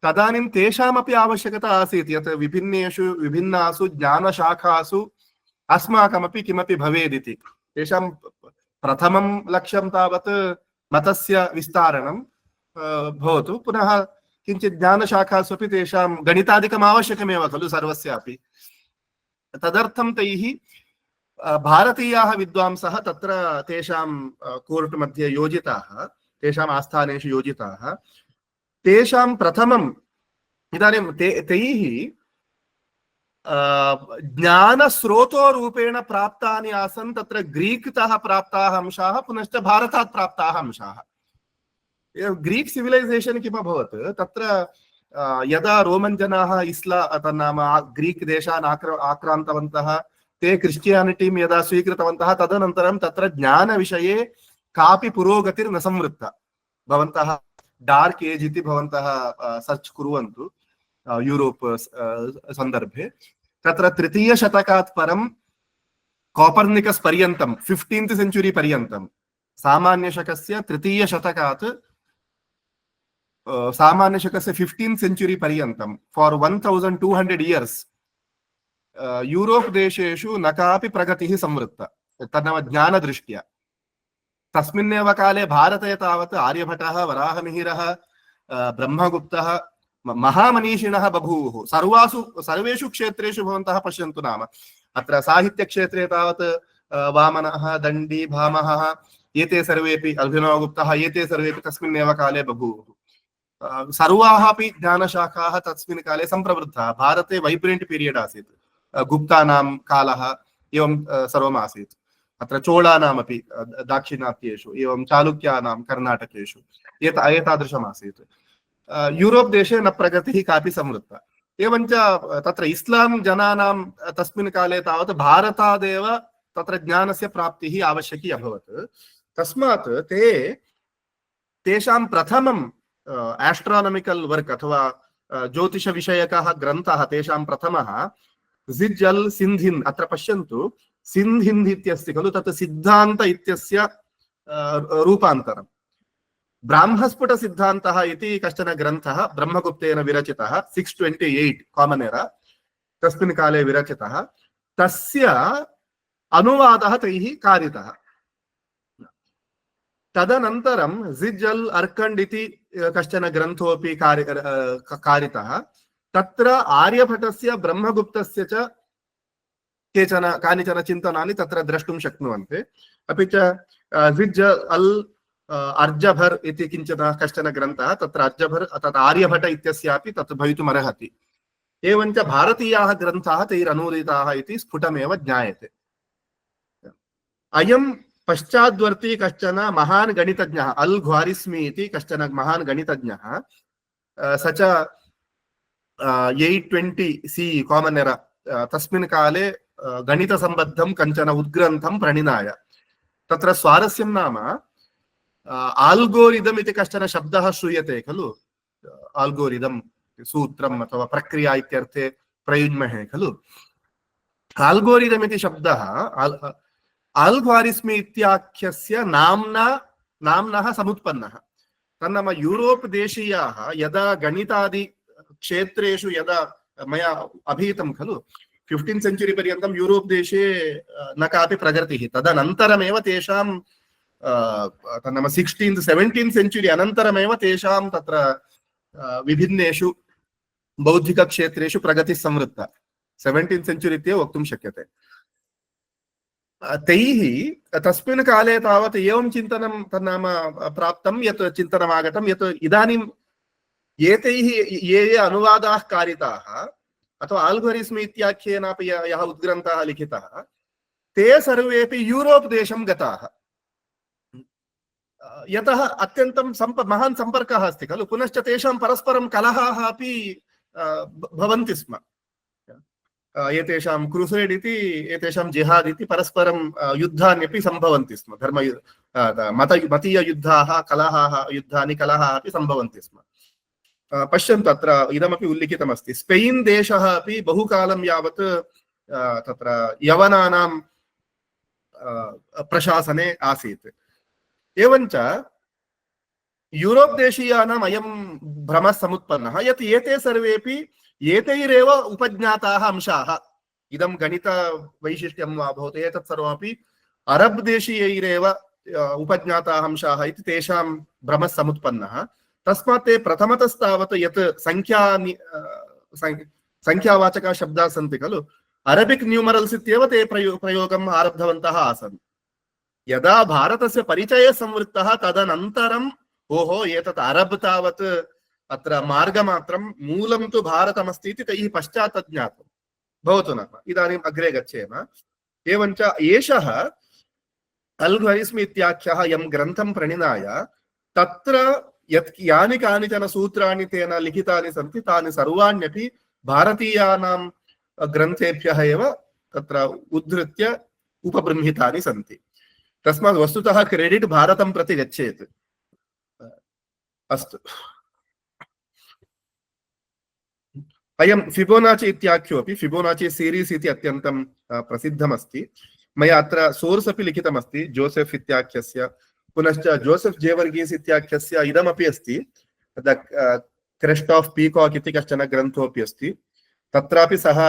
तदानीं तेषामपि आवश्यकता आसीत् यत् विभिन्नासु ज्ञानशाखासु अस्माकमपि किमपि भवेदिति। तेषां प्रथमं लक्ष्यं तावत् मतस्य विस्तारणं भवतु, पुनः किञ्चित् ज्ञानशाखासु अपि तेषां गणितादिकम् आवश्यकमेव खलु सर्वस्यापि। तदर्थं तैः भारतीयाः विद्वांसः तत्र तेषां कोर्ट् मध्ये योजिताः, तेषाम् आस्थानेषु योजिताः। तेषां प्रथमम् इदानीं तैः ज्ञानस्रोतोरूपेण प्राप्तानि आसन् तत्र ग्रीक्तः प्राप्ताः अंशाः, पुनश्च भारतात् प्राप्ताः अंशाः। ग्रीक् सिविलैसेशन् किम् अभवत् तत्र यदा रोमन् जनाः तन्नाम ग्रीक् देशान् आक्रान्तवन्तः, ते क्रिश्चियानिटीं यदा स्वीकृतवन्तः तदनन्तरं तत्र ज्ञानविषये कापि पुरोगतिर्न संवृत्ता। भवन्तः डार्क् एज् इति भवन्तः सर्च् कुर्वन्तु यूरोप् सन्दर्भे। तत्र तृतीयशतकात् परं कोपर्निकस् पर्यन्तं 15th सेञ्चुरी पर्यन्तं सामान्यशकस्य तृतीयशतकात् सामान्यशकस्य 15th सेञ्चुरी पर्यन्तं फार् 1200 इयर्स् यूरोप् देशेषु न कापि प्रगतिः संवृत्ता तन्नाम ज्ञानदृष्ट्या। तस्मिन्नेव काले भारते तावत् आर्यभटः, वराहमिहिरः, ब्रह्मगुप्तः महामनीषिणः बभूवुः। सर्वेषु क्षेत्रेषु भवन्तः पश्यन्तु नाम अत्र साहित्यक्षेत्रे तावत् वामनः, दण्डी, भामहः एते सर्वेपि, अभिनवगुप्तः एते सर्वेपि तस्मिन्नेव काले बभूवुः। सर्वाः अपि ज्ञानशाखाः तस्मिन् काले सम्प्रवृद्धाः। भारते वैब्रेण्ट् पीरियड् आसीत्, गुप्तानां कालः एवं सर्वम् आसीत्। अत्र चोळानामपि दाक्षिणात्येषु, एवं चालुक्यानां कर्णाटकेषु एतादृशम् आसीत्। यूरोप् देशे न प्रगतिः कापि संवृत्ता। एवञ्च तत्र इस्लां जनानां तस्मिन् काले तावत् भारतादेव तत्र ज्ञानस्य प्राप्तिः आवश्यकी अभवत्। तस्मात् तेषां प्रथमम् एस्ट्रोनॉमिकल वर्क अथवा ज्योतिषविषयकः ग्रन्थः तेषां प्रथमः ज़िज् अल् सिन्ध् हिन्द्। अत्र पश्यन्तु सिन्ध् हिन्द् इत्यस्ति खलु, तत् सिद्धान्त इत्यस्य रूपान्तरम्। ब्राह्मस्फुटसिद्धान्तः इति कश्चन ग्रन्थः ब्रह्मगुप्तेन विरचितः 628 कॉमन एरा तस्मिन् काले विरचितः तस्य अनुवादः तैः कारितः तदनन्तरं जिजल अर्कंड इति कश्चन ग्रन्थोऽपि कारितः तत्र आर्यभटस्य ब्रह्मगुप्तस्य च केचन कानिचन चिन्तनानि तत्र द्रष्टुं शक्नुवन्ति अपि च जिज अल् अर्जभर इति किञ्चन कश्चन ग्रन्थः तत्र अर्जभर तत् आर्यभट इत्यस्यापि तत् भवितुमर्हति एवञ्च भारतीयाः ग्रन्थाः तैरनूदिताः इति स्फुटमेव ज्ञायते अयं पश्चाद्वर्ती कश्चन महान् गणितज्ञः अल् ख्वारिस्मी इति कश्चन महान् गणितज्ञः स च 820 CE कॉमन एरा तस्मिन् काले गणितसम्बद्धं कञ्चन उद्ग्रन्थं प्रणिनाय तत्र स्वारस्यं नाम आल्गोरिदम् इति कश्चन शब्दः श्रूयते खलु आल्गोरिदम् सूत्रम् अथवा प्रक्रिया इत्यर्थे प्रयुञ्ज्महे खलु आल्गोरिदम् इति शब्दः अल् ख्वारिस्मी इत्याख्यस्य नाम्नः समुत्पन्नः तन्नाम यूरोप् देशीयाः यदा गणितादि क्षेत्रेषु यदा मया अभीतं खलु 15th सेञ्चुरी पर्यन्तं यूरोप् देशे न कापि प्रगतिः तदनन्तरमेव तेषां तन्नाम 16th 17th सेञ्चुरी अनन्तरमेव तेषां तत्र विभिन्नेषु बौद्धिकक्षेत्रेषु प्रगतिः संवृत्ता 17th सेञ्चुरी इत्येव वक्तुं शक्यते तैः तस्मिन् काले तावत् एवं चिन्तनं तन्नाम प्राप्तं यत् चिन्तनमागतं यत् इदानीं एतैः ये अनुवादाः कारिताः अथवा आल्गोरिस्मी इत्याख्येनापि यः उद्ग्रन्थः लिखितः ते सर्वेपि यूरोप् देशं गताः यतः अत्यन्तं महान् सम्पर्कः अस्ति खलु पुनश्च तेषां परस्परं कलहाः अपि भवन्ति स्म एतेषां क्रुसेड् इति एतेषां जिहाद् इति परस्परं युद्धान्यपि सम्भवन्ति स्म धर्म मतीययुद्धाः कलहाः युद्धानि कलहाः अपि सम्भवन्ति स्म पश्यन्तु अत्र इदमपि उल्लिखितमस्ति स्पेन् देशः अपि बहुकालं यावत् तत्र यवनानां प्रशासने आसीत् एवञ्च यूरोप् देशीयानाम् अयं भ्रमः समुत्पन्नः यत् एते सर्वेपि एतैरेव उपज्ञाताः अंशाः इदं गणितवैशिष्ट्यं वा भवतु एतत् सर्वमपि अरब् देशीयैरेव उपज्ञाताः अंशाः इति तेषां भ्रमः समुत्पन्नः तस्मात् ते प्रथमतस्तावत् यत् संख्यावाचकाः शब्दाः सन्ति खलु अरबिक् न्यूमरल्स् इत्येव ते प्रयोगम् आरब्धवन्तः आसन् यदा भारतस्य परिचयः संवृत्तः तदनन्तरम् ओहो एतत् अरब् तावत् अत्र मार्गमात्रं मूलं तु भारतमस्ति इति तैः पश्चात् तत् ज्ञातं भवतु नाम इदानीम् अग्रे गच्छेम एवञ्च एषः अल् ख्वारिस्मी इत्याख्यः यं ग्रन्थं प्रणिनाय तत्र यानि कानिचन सूत्राणि तेन लिखितानि सन्ति तानि सर्वाण्यपि भारतीयानां ग्रन्थेभ्यः एव तत्र उद्धृत्य उपबृंहितानि सन्ति तस्मात् वस्तुतः क्रेडिट् भारतं प्रति गच्छेत् अस्तु अयं फिबोनाची इत्याख्योऽपि फिबोनाची सीरीस् इति अत्यन्तं प्रसिद्धमस्ति मया अत्र सोर्स् अपि लिखितमस्ति जोसेफ् इत्याख्यस्य पुनश्च जोसेफ् जेवर्गीस् इत्याख्यस्य इदमपि अस्ति द क्रेस्ट ऑफ पीकॉक इति कश्चन ग्रन्थोऽपि अस्ति तत्रापि सः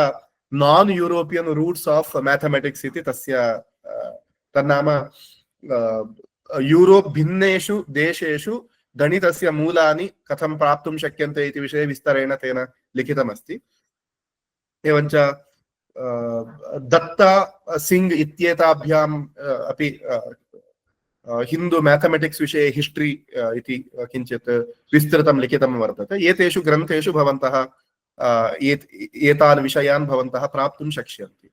non European roots of mathematics इति तस्य तन्नाम यूरोप् भिन्नेषु देशेषु गणितस्य मूलानि कथं प्राप्तुं शक्यन्ते इति विषये विस्तरेण तेन लिखितमस्ति एवञ्च दत्ता सिंह इत्येताभ्याम् अपि हिंदू मैथमेटिक्स विषये हिस्ट्री इति किञ्चित् विस्तृतं लिखितं वर्तते एतेषु ग्रन्थेषु भवन्तः एतान् विषयान् भवन्तः प्राप्तुं शक्ष्यन्ति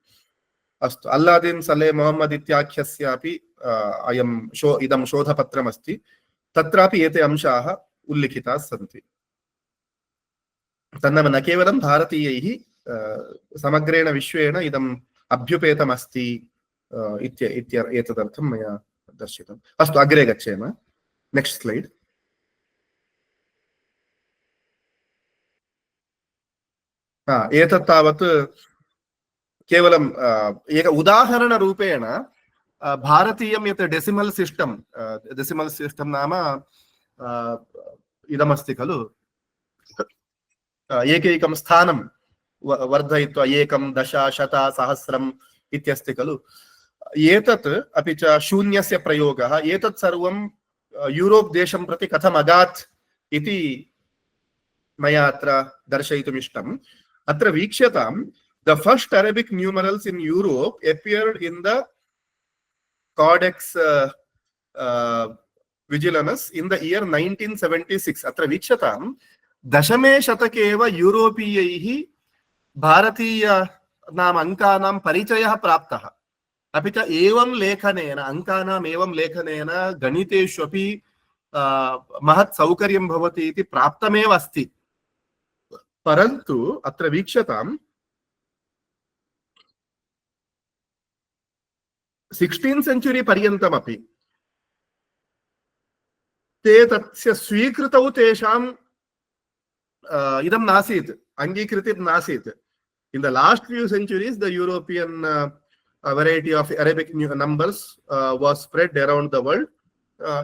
अस्तु अल्लादीन् सले मोहम्मद इत्याख्यस्यापि इदं शोधपत्रमस्ति तत्रापि एते अंशाः उल्लिखिताः सन्ति तन्नाम न केवलं भारतीयैः समग्रेण विश्वेन इदम् अभ्युपेतमस्ति एतदर्थं मया दर्शितम् अस्तु अग्रे गच्छेम नेक्स्ट स्लाइड एतत् तावत् केवलं एक उदाहरणरूपेण भारतीयं यत् डेसिमल् सिस्टम् नाम इदमस्ति खलु एकैकं स्थानं वर्धयित्वा 1 10 100 सहस्रम् इत्यस्ति खलु एतत् अपि च शून्यस्य प्रयोगः एतत् सर्वं यूरोप् देशं प्रति कथम् अगात् इति मया अत्र दर्शयितुम् इष्टम्। अत्र वीक्ष्यतां the first Arabic numerals in Europe appeared in the Codex Vigilanus in the year 1976. अत्र वीक्ष्यतां दशमे शतके एव यूरोपीयैः भारतीय नाम अंकानां परिचयः प्राप्तः। अपि च एवं लेखनेन अंकानाम् एवं लेखनेन गणितेषु अपि महत् सौकर्यं भवति इति प्राप्तमेव अस्ति। परन्तु अत्र वीक्ष्यतां 16th सेञ्चुरी पर्यन्तमपि ते तस्य स्वीकृतौ तेषां इदं नासीत्, अङ्गीकृतं नासीत्। In the last few centuries, the European variety of Arabic numbers was spread around the world.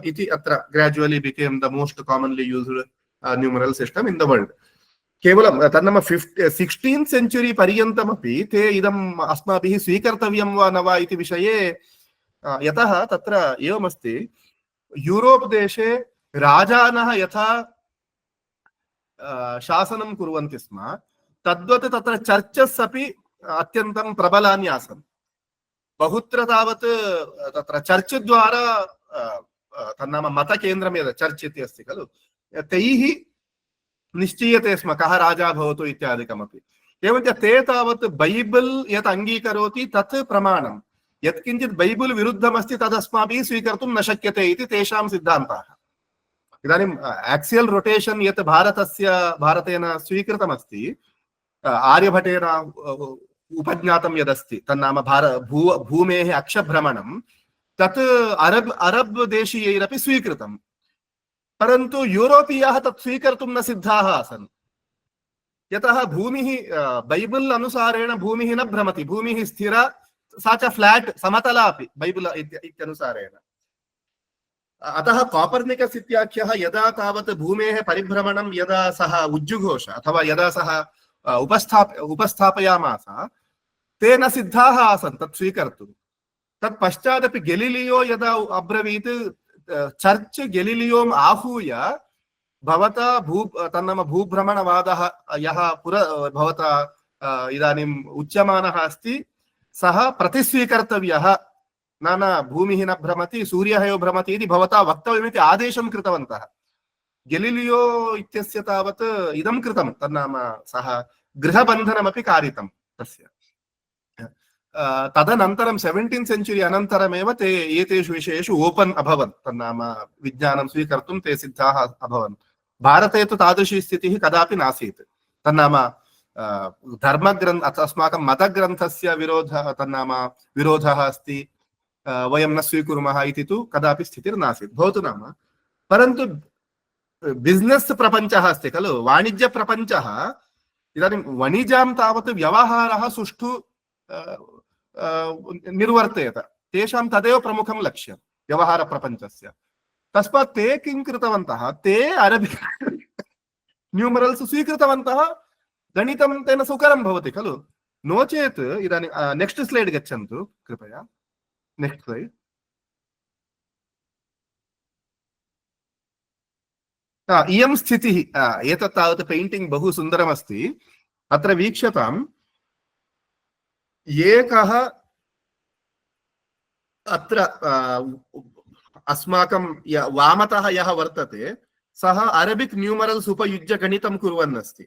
Iti atra gradually became the most commonly used numeral system in the world. केवलं तन्नाम 16th सेञ्चुरी पर्यन्तमपि ते इदम् अस्माभिः स्वीकर्तव्यं वा न वा इति विषये यतः तत्र एवमस्ति यूरोप् देशे राजानः यथा शासनं कुर्वन्ति स्म तद्वत् तत्र चर्चस् अपि अत्यन्तं प्रबलानि आसन्। बहुत्र तावत् तत्र चर्च् द्वारा तन्नाम मतकेन्द्रं यद् चर्च् इति अस्ति खलु तैः निश्चीयते स्म कः राजा भवतु इत्यादिकमपि। एवञ्च ते तावत् बैबल् यत् अङ्गीकरोति तत् प्रमाणं, यत्किञ्चित् बैबल् विरुद्धमस्ति तदस्माभिः स्वीकर्तुं न शक्यते इति तेषां सिद्धान्तः। इदानीम् एक्सियल् रोटेशन् यत् भारतेन स्वीकृतमस्ति आर्यभटेन उपज्ञातं यदस्ति तन्नाम भूमेः अक्षभ्रमणं तत् अरब् देशीयैरपि स्वीकृतं। परन्तु यूरोपीयाः तत् स्वीकर्तुं न सिद्धाः आसन्। यतः भूमिः बैबल् अनुसारेण भूमिः न भ्रमति, भूमिः स्थिरा सा च फ्लैट समतला अपि बैबल् इत्यनुसारेण। अतः कॉपर्निकस् इत्याख्यः यदा तावत् भूमेः परिभ्रमणं यदा सः उज्जुघोष अथवा यदा सः उपस्थापयामास ते न सिद्धाः आसन् तत् स्वीकर्तुं। तत्पश्चादपि गेलिलियो यदा अब्रवीत् चर्च गेलिलियोम् आहूय भवता तन्नाम भूभ्रमणवादः यः भवता इदानीम् उच्यमानः अस्ति सः प्रतिस्वीकर्तव्यः, न भूमिः न भ्रमति सूर्यः एव भ्रमति इति भवता वक्तव्यमिति आदेशं कृतवन्तः। गेलिलियो इत्यस्य तावत् इदं कृतं तन्नाम सः गृहबन्धनमपि कारितं तस्य। तदनन्तरं 17th सेञ्चुरी अनन्तरमेव ते एतेषु विषयेषु ओपन् अभवन्, तन्नाम विज्ञानं स्वीकर्तुं ते सिद्धाः अभवन्। भारते तु तादृशी स्थितिः कदापि नासीत्। तन्नाम अस्माकं मतग्रन्थस्य विरोधः अस्ति, वयं न स्वीकुर्मः इति तु कदापि स्थितिर्नासीत्। भवतु नाम, परन्तु बिस्नेस् प्रपञ्चः अस्ति खलु, वाणिज्यप्रपञ्चः। इदानीं वणिजां तावत् व्यवहारः सुष्ठु निर्वर्तेत, तेषां तदेव प्रमुखं लक्ष्यं व्यवहारप्रपञ्चस्य। तस्मात् ते किं कृतवन्तः, ते अरबिक् न्यूमरल्स् स्वीकृतवन्तः। गणितं तेन सुकरं भवति खलु। नो चेत् इदानीं नेक्स्ट् स्लैड् गच्छन्तु कृपया, नेक्स्ट् स्लैड्। इयं स्थितिः, एतत् तावत् पेण्टिङ्ग् बहु सुन्दरमस्ति। अत्र वीक्ष्यताम्, एकः अत्र अस्माकं वामतः यः वर्तते सः अरबिक् न्यूमरल्स् उपयुज्य गणितं कुर्वन् अस्ति।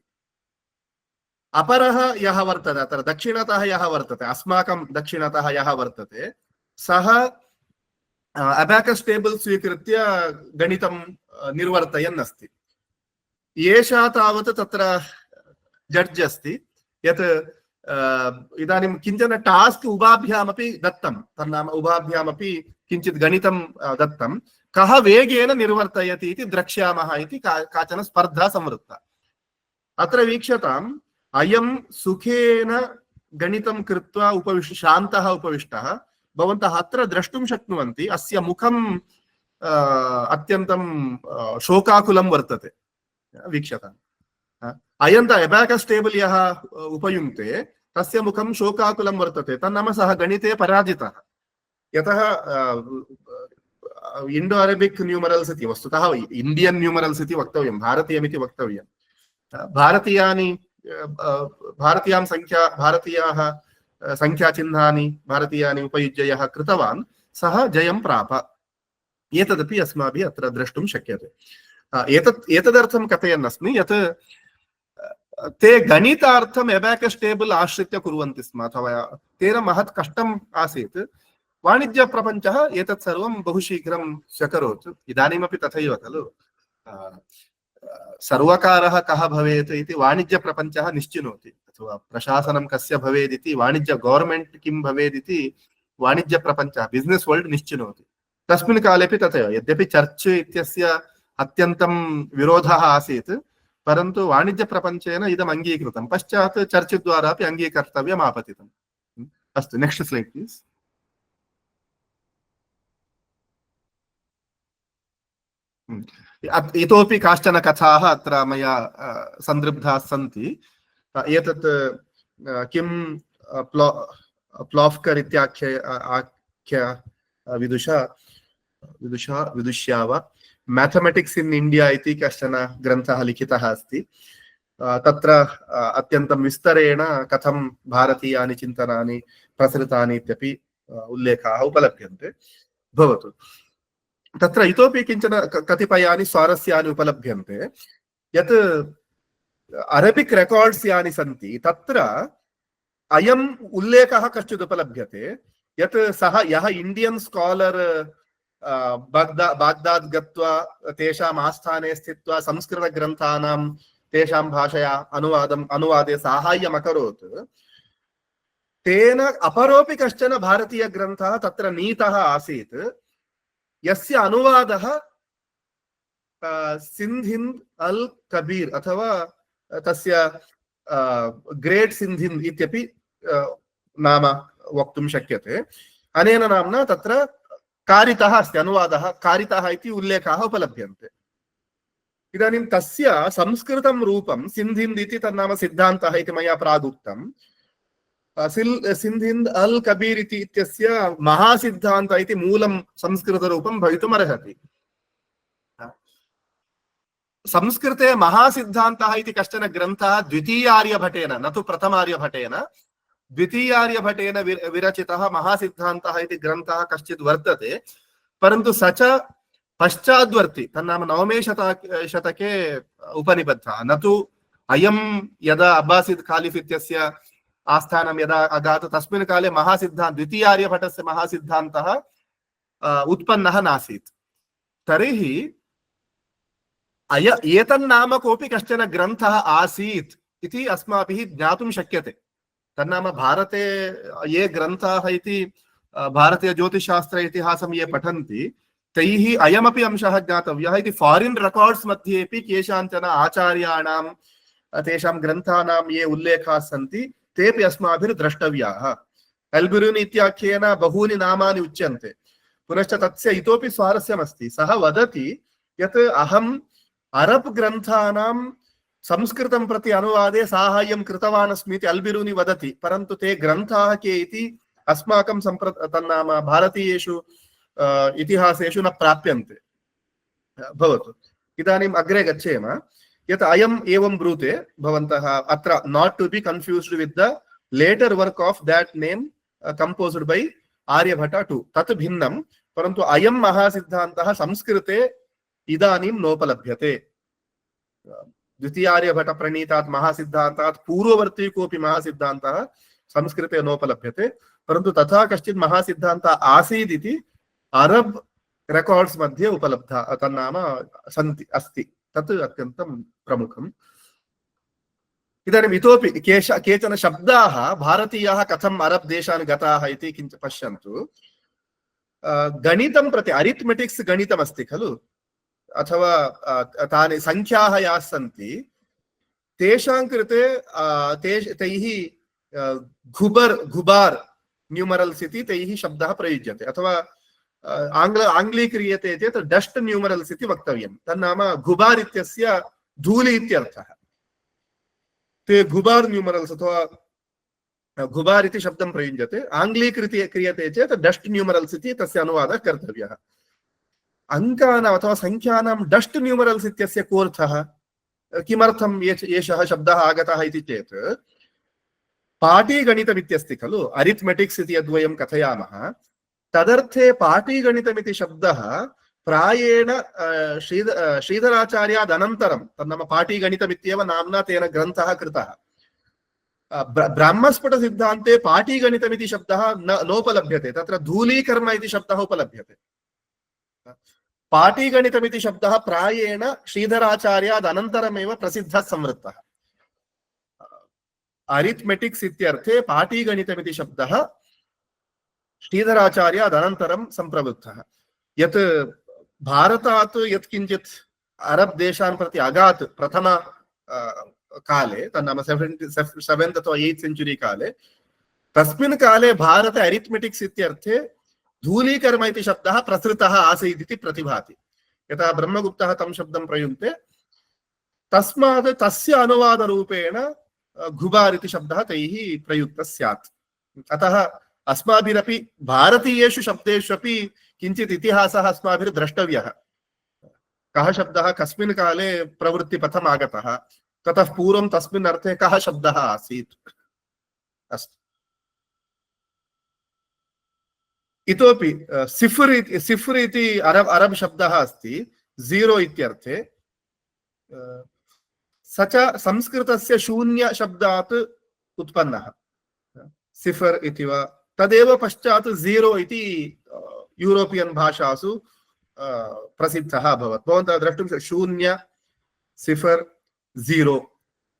अपरः यः वर्तते अत्र दक्षिणतः यः वर्तते, अस्माकं दक्षिणतः यः वर्तते सः अबाकस् टेबल् स्वीकृत्य गणितं निर्वर्तयन् अस्ति। एषा तावत् तत्र जड्ज् अस्ति यत् इदानीं किञ्चन टास्क् उभाभ्यामपि दत्तं, तन्नाम उभाभ्यामपि किञ्चित् गणितं दत्तं, कः वेगेन निर्वर्तयति इति द्रक्ष्यामः इति काचन स्पर्धा संवृत्ता। अत्र वीक्ष्यताम्, अयं सुखेन गणितं कृत्वा शान्तः उपविष्टः। भवन्तः अत्र द्रष्टुं शक्नुवन्ति, अस्य मुखं अत्यन्तं शोकाकुलं वर्तते वीक्षताम्। अयन्त एबाकस् टेबल् यः उपयुङ्क्ते तस्य मुखं शोकाकुलं वर्तते, तन्नाम सः गणिते पराजितः। यतः इण्डो अरेबिक् न्यूमरल्स् इति, वस्तुतः इण्डियन् न्यूमरल्स् इति वक्तव्यं, भारतीयमिति वक्तव्यं। भारतीयाः संख्याचिह्नानि भारतीयानि उपयुज्य यः कृतवान् सः जयं प्राप। एतदपि अस्माभिः अत्र द्रष्टुं शक्यते। एतदर्थं कथयन् अस्मि यत् ते गणितार्थम् एबाकस् टेबल् आश्रित्य कुर्वन्ति स्म, अथवा तेन महत् कष्टम् आसीत्। वाणिज्यप्रपञ्चः एतत् सर्वं बहु शीघ्रं स्व्यकरोत्। इदानीमपि तथैव खलु, सर्वकारः कः भवेत् इति वाणिज्यप्रपञ्चः निश्चिनोति, अथवा प्रशासनं कस्य भवेत् इति गवर्नमेंट किं भवेत् इति वाणिज्यप्रपञ्चः, बिजनेस वर्ल्ड निश्चिनोति। तस्मिन् कालेपि तथैव, यद्यपि चर्च इत्यस्य अत्यन्तं विरोधः आसीत्, परन्तु वाणिज्यप्रपञ्चेन इदम् अङ्गीकृतं, पश्चात् चर्च द्वारा अपि अङ्गीकर्तव्यम् आपतितम्। अस्तु, नेक्स्ट् स्लैड् प्लीस्। इतोपि काश्चन कथाः अत्र मया संदृग्धाः सन्ति। एतत् किं प्लॉफ्कर् इत्याख्य विदुष्या वा मैथमेटिक्स् इन् इंडिया इति कश्चन ग्रन्थः लिखितः अस्ति। तत्र अत्यन्तं विस्तरेण कथं भारतीयानि चिन्तनानि प्रसृतानि इत्यपि उल्लेखाः उपलभ्यन्ते। भवतु, तत्र इतोपि किञ्चन कतिपयानि स्वारस्यानि उपलभ्यन्ते। यत् अरेबिक् रेकार्ड्स् यानि सन्ति तत्र अयम् उल्लेखः कश्चित् उपलभ्यते यत् सः यः इंडियन् स्कॉलर बाग्दाद् गत्वा तेषाम् आस्थाने स्थित्वा संस्कृतग्रन्थानां तेषां भाषया अनुवादे साहाय्यम् अकरोत्, तेन अपरोपि कश्चन भारतीयग्रन्थः तत्र नीतः आसीत्, यस्य अनुवादः सिन्ध् हिन्द् अल् कबीर् अथवा तस्य ग्रेट् सिन्ध् हिन्द् इत्यपि नाम वक्तुं शक्यते। अनेन नाम्ना तत्र कारितः अस्ति, अनुवादः कारितः इति उल्लेखाः उपलभ्यन्ते। इदानीं तस्य संस्कृतं रूपं सिन्ध् हिन्द् इति, तन्नाम सिद्धान्तः इति मया प्रागुक्तं। सिन्ध् हिन्द् अल् कबीर् इति इत्यस्य महासिद्धान्त इति मूलं संस्कृतरूपं भवितुम् अर्हति। संस्कृते महासिद्धान्तः इति कश्चन ग्रन्थः द्वितीयार्यभटेन, न तु प्रथमार्यभटेन, द्वितीयार्यभटेन विरचितः महासिद्धान्तः इति ग्रन्थः कश्चित् वर्तते। परन्तु स च पश्चाद्वर्ती, तन्नाम नवमे शतके उपनिबद्धः, न तु अयं यदा अब्बासिद् खालिफ् इत्यस्य आस्थानं यदा अगात् तस्मिन् काले द्वितीयार्यभटस्य महासिद्धान्तः उत्पन्नः नासीत्। तर्हि एतन्नाम कोऽपि कश्चन ग्रन्थः आसीत् इति अस्माभिः ज्ञातुं शक्यते। तन्नाम भारते ये ग्रन्थाः इति भारतीय ज्योतिषशास्त्र इतिहासं ये पठन्ति तैः अयमपि अंशः ज्ञातव्यः इति। फॉरेन रेकॉर्ड्स मध्येपि केषाञ्चन आचार्याणां तेषां ग्रन्थानां ये उल्लेखाः सन्ति तेपि अस्माभिर्द्रष्टव्याः। एल्बिरूनि इत्याख्येन बहूनि नामानि उच्यन्ते। पुनश्च तस्य इतोपि स्वारस्यमस्ति। सः वदति यत् अहम् अरब् ग्रन्थानां संस्कृतं प्रति अनुवादे साहाय्यं कृतवान् अस्मि इति एल्बिरूनि वदति, परन्तु ते ग्रन्थाः के इति अस्माकं तन्नाम भारतीयेषु इतिहासेषु न प्राप्यन्ते। भवतु, इदानीम् अग्रे गच्छेम। यत् अयम् एवं ब्रूते भवन्तः अत्र not to be confused with the latter work of that name composed by Aryabhatta two, तत् भिन्नं। परन्तु अयं महासिद्धान्तः संस्कृते इदानीं नोपलभ्यते। द्वितीयार्यभट्ट प्रणीतात् महासिद्धान्तात् पूर्ववर्ती कोऽपि महासिद्धान्तः संस्कृते नोपलभ्यते। परन्तु तथा कश्चित् महासिद्धान्तः आसीत् इति अरब रेकॉर्ड्स मध्ये उपलब्धः, तन्नाम अस्ति, तत् अत्यन्तं प्रमुखम्। इदानीम् इतोपि केचन शब्दाः भारतीयाः कथम् अरब देशान् गताः इति किञ्चित् पश्यन्तु। गणितं प्रति अरिथमेटिक्स् गणितमस्ति खलु, अथवा तानि संख्याः याः सन्ति तेषां कृते तैः घुबार् न्यूमरल्स् इति तैः शब्दः प्रयुज्यते, अथवा आङ्ग्लीक्रियते चेत् डस्ट् न्यूमरल्स् इति वक्तव्यं। तन्नाम घुबार् इत्यस्य धूलि इत्यर्थः। ते घुबार् न्यूमरल्स् अथवा घुबार् इति शब्दं प्रयुज्यते। आङ्ग्लीकृते क्रियते चेत् डस्ट् न्यूमरल्स् इति तस्य अनुवादः कर्तव्यः। अङ्कानाम् अथवा सङ्ख्यानां डस्ट् न्यूमरल्स् इत्यस्य कोऽर्थः? किमर्थम् एषः शब्दः आगतः इति चेत् पाटीगणितमित्यस्ति खलु, अरिथमेटिक्स् इति यद्वयं कथयामः, तदर्थे पाटीगणितमिति शब्दः प्रायेण श्रीधराचार्याद् अनन्तरं, तन्नाम पाटीगणितमित्येव नाम्ना तेन ग्रन्थः कृतः। ब्रह्मस्फुटसिद्धान्ते पाटीगणितमिति शब्दः नोपलभ्यते, तत्र धूलीकर्म इति शब्दः उपलभ्यते। पाटीगणितमिति शब्दः प्रायेण श्रीधराचार्याद् अनन्तरमेव प्रसिद्धः संवृत्तः। अरिथमेटिक्स् इत्यर्थे पाटीगणितमिति शब्दः श्रीधराचार्याद् अनन्तरं सम्प्रवृत्तः। यत् भारतात् यत्किञ्चित् अरब् देशान् प्रति अगात् प्रथम काले, तन्नाम 7th अथवा 8th सेञ्चुरी काले, तस्मिन् काले भारते अरिथमेटिक्स् इत्यर्थे धूलीकर्म इति शब्दः प्रसृतः आसीत् इति प्रतिभाति। यथा ब्रह्मगुप्तः तं शब्दं प्रयुङ्क्ते, तस्मात् तस्य अनुवादरूपेण घुबार् इति शब्दः तैः प्रयुक्तः स्यात्। अतः अस्माभिरपि भारतीयेषु शब्देषु अपि किञ्चित् इतिहासः अस्माभिः द्रष्टव्यः। कः शब्दः कस्मिन् काले प्रवृत्तिपथम् आगतः, ततः पूर्वं तस्मिन् अर्थे कः शब्दः आसीत्। अस्तु, इतोपि सिफ्र इति अरब् शब्दः अस्ति, 0 इत्यर्थे। स च संस्कृतस्य शून्य शब्दात् उत्पन्नः, सिफर् इति वा, तदेव पश्चात् 0 इति यूरोपियन् भाषासु प्रसिद्धः अभवत्। भवन्तः द्रष्टुं शून्य सिफर् 0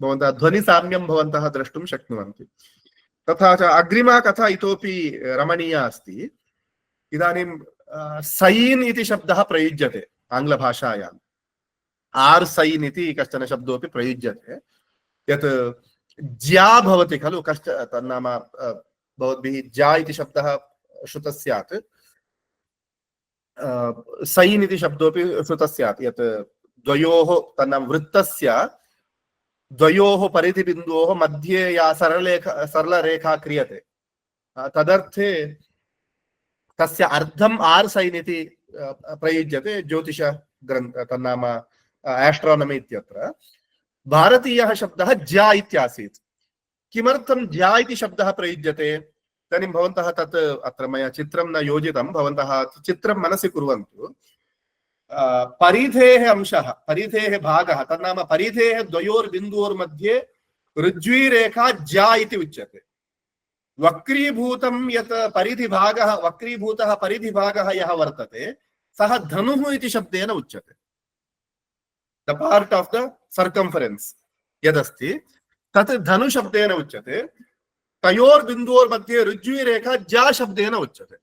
भवन्तः ध्वनिसाम्यं भवन्तः द्रष्टुं शक्नुवन्ति। तथा च अग्रिमा कथा इतोपि रमणीया अस्ति। इदानीं सैन् इति शब्दः प्रयुज्यते आङ्ग्लभाषायाम्। आर् सैन् इति कश्चन शब्दोऽपि प्रयुज्यते। यत् ज्या भवति खलु, तन्नाम भवद्भिः ज्या इति शब्दः श्रुतः स्यात्, सैन् इति शब्दोऽपि श्रुतः स्यात्। यत् द्वयोः, तन्नाम वृत्तस्य द्वयोः परिधिबिन्दोः मध्ये या सरलरेखा क्रियते, तदर्थे तस्य अर्धम् आर् सैन् इति प्रयुज्यते ज्योतिष ग्रन्थ, तन्नाम एस्ट्रोनमि इत्यत्र। भारतीयः शब्दः ज्या इत्यासीत्। किमर्थं ज्या इति शब्दः प्रयुज्यते? इदानीं भवन्तः तत्, अत्र मया चित्रं न योजितं, भवन्तः चित्रं मनसि कुर्वन्तु। परिधेः अंशः, परिधेः भागः, तन्नाम परिधेः द्वयोर्बिन्दोर्मध्ये ऋज्वीरेखा ज्या इति उच्यते। वक्रीभूतं यत् परिधिभागः, वक्रीभूतः परिधिभागः यः वर्तते, सः धनुः इति शब्देन उच्यते। द पार्ट ऑफ द सर्कम्फरेन्स् यदस्ति तत् धनु शब्देन उच्यते। तयोर्बिन्दोर्मध्ये ऋज्वीरेखा ज्या शब्देन उच्यते।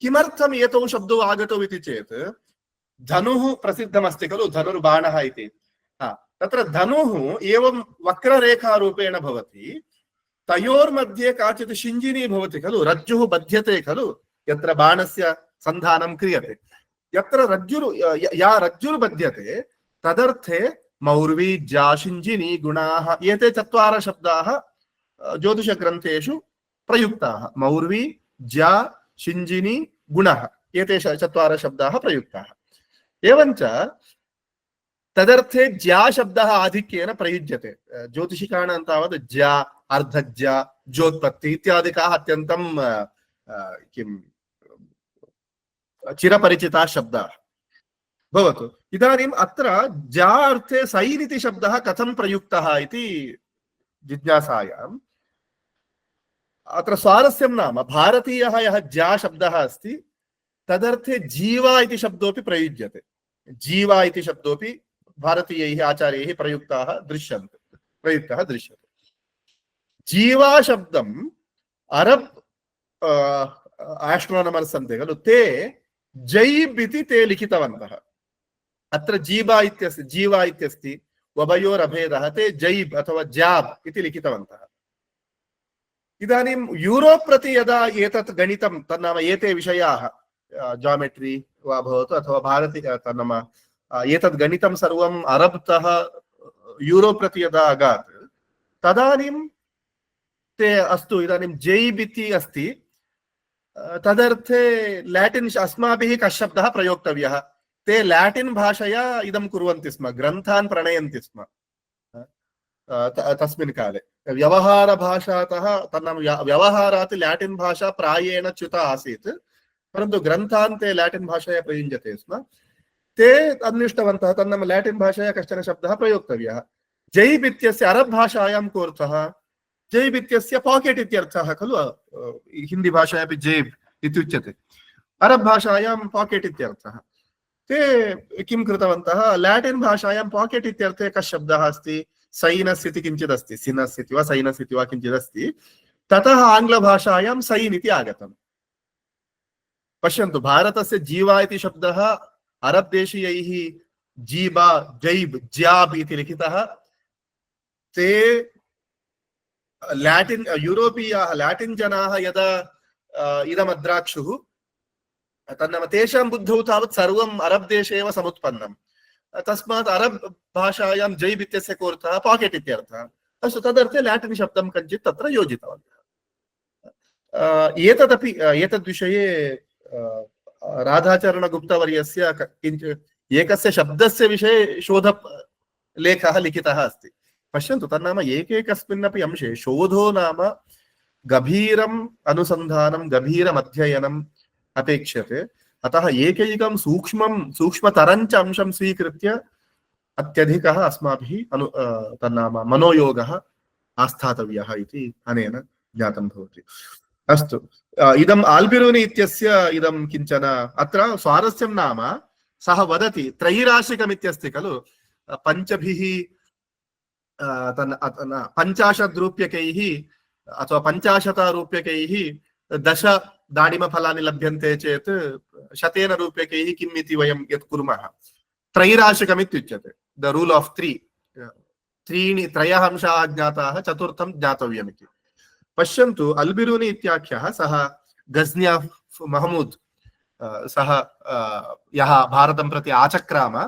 किमर्थम् एतौ शब्दौ आगतौ इति चेत्, धनुः प्रसिद्धमस्ति खलु, धनुर्बाणः इति। तत्र धनुः एवं वक्ररेखारूपेण भवति, तयोर्मध्ये काचित् शिञ्जिनी भवति खलु, रज्जुः बध्यते खलु, यत्र बाणस्य सन्धानं क्रियते। यत्र या रज्जुर्बध्यते तदर्थे मौर्वी ज्या शिञ्जिनी गुणाः, एते 4 शब्दाः ज्योतिषग्रन्थेषु प्रयुक्ताः। मौर्वी ज्या शिञ्जिनी गुणः, एते 4 शब्दाः प्रयुक्ताः। एवञ्च तदर्थे ज्या शब्दः आधिक्येन प्रयुज्यते। ज्योतिषिकाणां तावत् ज्या, अर्धज्या, ज्योत्पत्ति इत्यादिकाः अत्यन्तं किं चिरपरिचिताः शब्दाः भवतु। इदानीम् अत्र ज्या अर्थे सैन् इति शब्दः कथं प्रयुक्तः इति जिज्ञासायाम् अत्र स्वारस्यं नाम, भारतीयः यः ज्या शब्दः अस्ति तदर्थे जीवा इति शब्दोऽपि प्रयुज्यते। जीवा इति शब्दोऽपि भारतीयैः आचार्यैः प्रयुक्तः दृश्यते। जीवा शब्दम् अरब् एस्ट्रोनमर्स् सन्ति खलु, ते जैब् इति ते लिखितवन्तः। अत्र जीवा इत्यस्ति, उभयोरभेदः, ते जैब् अथवा जाब् इति लिखितवन्तः। इदानीं यूरोप् प्रति यदा एतत् गणितं, तन्नाम एते विषयाः जामेट्री वा भवतु अथवा भारतीय नाम एतद् गणितं सर्वम् अरब्तः यूरोप् प्रति यदा अगात् तदानीं ते अस्तु इदानीं जैब् इति अस्ति तदर्थे लैटिन् अस्माभिः कः शब्दः प्रयोक्तव्यः ते लैटिन् भाषया इदं कुर्वन्ति स्म ग्रन्थान् प्रणयन्ति स्म तस्मिन् काले व्यवहारभाषातः तन्नाम व्यवहारात् लैटिन् भाषा प्रायेण च्युता आसीत् परन्तु ग्रन्थान् ते लैटिन् भाषया प्रयुञ्जते स्म ते अन्विष्टवन्तः तन्नाम लैटिन् भाषया कश्चन शब्दः प्रयोक्तव्यः जैब् इत्यस्य अरब् भाषायां कोऽर्थः जैब् इत्यस्य पाकेट् इत्यर्थः खलु हिन्दी भाषायापि जैब् इत्युच्यते अरब् भाषायां पाकेट् इत्यर्थः ते किं कृतवन्तः लैटिन् भाषायां पाकेट् इत्यर्थे कः शब्दः अस्ति सैनस् इति किञ्चित् अस्ति सिनस् इति वा सैनस् इति वा किञ्चित् अस्ति ततः आङ्ग्लभाषायां सैन् इति आगतम् पश्यन्तु भारतस्य जीवा इति शब्दः अरब् देशीयैः जीबा जैब् ज्याब् इति लिखितः ते लैटिन् यूरोपीयाः लैटिन् जनाः यदा इदमद्राक्षुः तन्नाम तेषां बुद्धौ तावत् सर्वम् अरब् देशे एव समुत्पन्नम् तस्मात् अरब् भाषायां जैब् इत्यस्य कोऽर्थः पाकेट् इत्यर्थः अस्तु तदर्थे लैटिन् शब्दं कञ्चित् तत्र योजितवन्तः एतदपि एतद्विषये राधाचरणगुप्तवर्यस्य किञ्चित् एकस्य शब्दस्य विषये शोधलेखः लिखितः अस्ति पश्यन्तु तन्नाम एकैकस्मिन्नपि अंशे शोधो नाम गभीरम् अनुसन्धानं गभीरम् अध्ययनम् अपेक्ष्यते अतः एकैकं सूक्ष्मतरञ्च अंशं स्वीकृत्य अत्यधिकः अस्माभिः तन्नाम मनोयोगः आस्थातव्यः इति अनेन ज्ञातं भवति अस्तु इदम् आल्बिरूनि इत्यस्य इदं किञ्चन अत्र स्वारस्यं नाम सः वदति त्रैराशिकम् इत्यस्ति खलु पञ्चभिः 50 रूप्यकैः अथवा 50 रूप्यकैः 10 दाडिमफलानि लभ्यन्ते चेत् 100 रूप्यकैः किम् इति वयं यत् कुर्मः त्रैराशिकम् इत्युच्यते द रूल् आफ् 3 त्रयः अंशाः ज्ञाताः चतुर्थं ज्ञातव्यम् इति पश्यन्तु अल्बिरूनि इत्याख्यः सः गज्नी महमूद् सः यः भारतं प्रति आचक्राम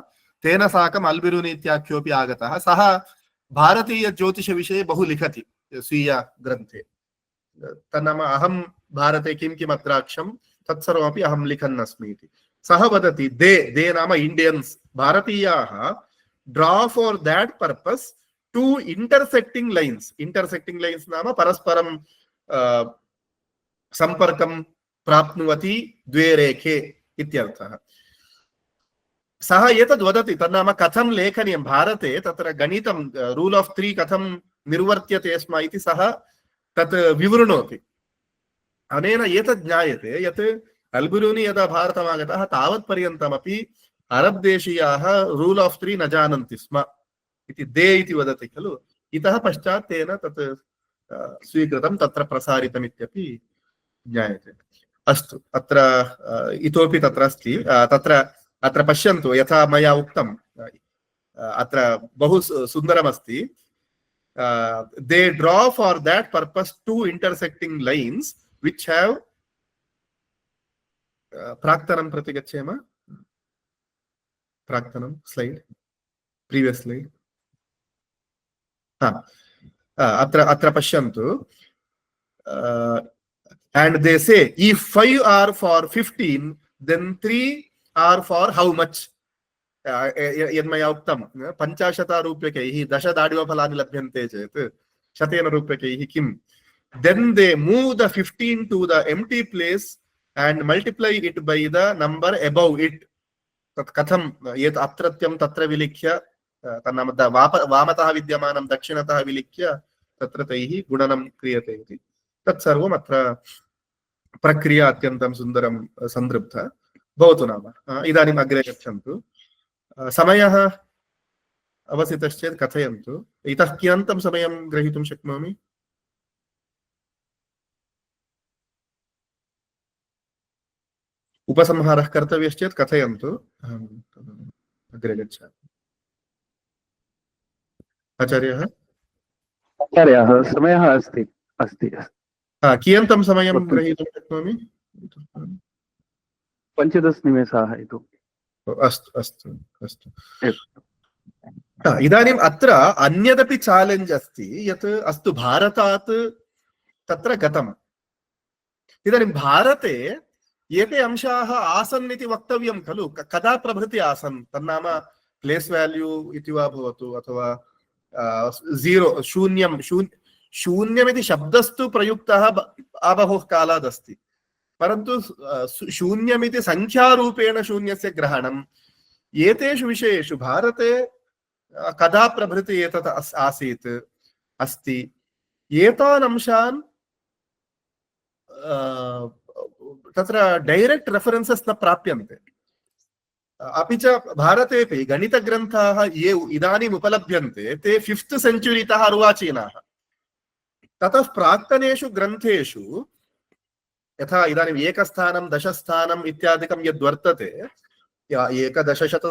तेन साकम् अल्बिरूनि इत्याख्योऽपि आगतः सः भारतीय ज्योतिषविषये बहु लिखति स्वीय ग्रन्थे तन्नाम अहं भारते किं किम् अद्राक्षं तत्सर्वमपि अहं लिखन् अस्मि इति सः वदति दे नाम इंडियन्स भारतीयाः draw for that purpose two intersecting lines नाम परस्परं संपर्कं प्राप्नुवति द्वे रेखे इत्यर्थः सः एतद् वदति तन्नाम कथं लेखनीयं भारते तत्र गणितं रूल् आफ् 3 कथं निर्वर्त्यते स्म इति सः तत् विवृणोति अनेन एतद् ज्ञायते यत् अल्बिरूनि यदा भारतमागतः तावत्पर्यन्तमपि अरब् देशीयाः रूल् आफ् 3 न जानन्ति स्म इति दे इति वदति खलु इतः पश्चात् तेन तत् स्वीकृतं तत्र प्रसारितम् इत्यपि ज्ञायते अस्तु अत्र इतोपि तत्र अस्ति अत्र पश्यन्तु यथा मया उक्तम् अत्र बहु सुन्दरमस्ति they draw for that purpose two intersecting lines which have प्राक्तनं प्रति गच्छेम प्राक्तनं स्लैड् प्रीवियस् स्लैड् अत्र पश्यन्तु and they say if 5 are for 15 then 3 are for how much यन्मया उक्तं 50 रूप्यकैः 10 दाडिमफलानि लभ्यन्ते चेत् 100 रूप्यकैः किम् then they move the 15 to the empty place and multiply it by the number above it तत् कथं यत् अत्रत्यं तत्र विलिख्य तन्नाम वामतः विद्यमानं दक्षिणतः विलिख्य तत्र तैः गुणनं क्रियते इति तत्सर्वम् अत्र प्रक्रिया अत्यन्तं सुन्दरं सन्दृप्ता भवतु नाम इदानीम् अग्रे गच्छन्तु समयः अवसितश्चेत् कथयन्तु इतः कियन्तं समयं ग्रहीतुं शक्नोमि उपसंहारः कर्तव्यश्चेत् कथयन्तु अग्रे गच्छामि आचार्यः समयः अस्ति अस्ति कियन्तं समयं ग्रहीतुं शक्नोमि 15 निमेषाः इति। अस्तु अस्तु अस्तु। इदानीम् अत्र अन्यदपि चालेञ्ज् अस्ति यत् अस्तु भारतात् तत्र गतम्। इदानीं भारते एते अंशाः आसन् इति वक्तव्यं खलु। कदा प्रभृति आसन् तन्नाम प्लेस् वाल्यू इति वा भवतु अथवा जीरो शून्यमिति शब्दस्तु प्रयुक्तः बहवः कालादस्ति, परन्तु शून्यमिति संख्यारूपेण शून्यस्य ग्रहणम् एतेषु विषयेषु भारते कदा प्रभृति एतत् आसीत् अस्ति। एतान् अंशान् तत्र डैरेक्ट् रेफरेन्सेस् न प्राप्यन्ते। अपि च भारतेपि गणितग्रन्थाः ये इदानीम् उपलभ्यन्ते ते 5th सेञ्चुरी तः अर्वाचीनाः। ततः प्राक्तनेषु ग्रन्थेषु यथा इदानीम् एकस्थानं दशस्थानम् इत्यादिकं यद्वर्तते, एकदशशत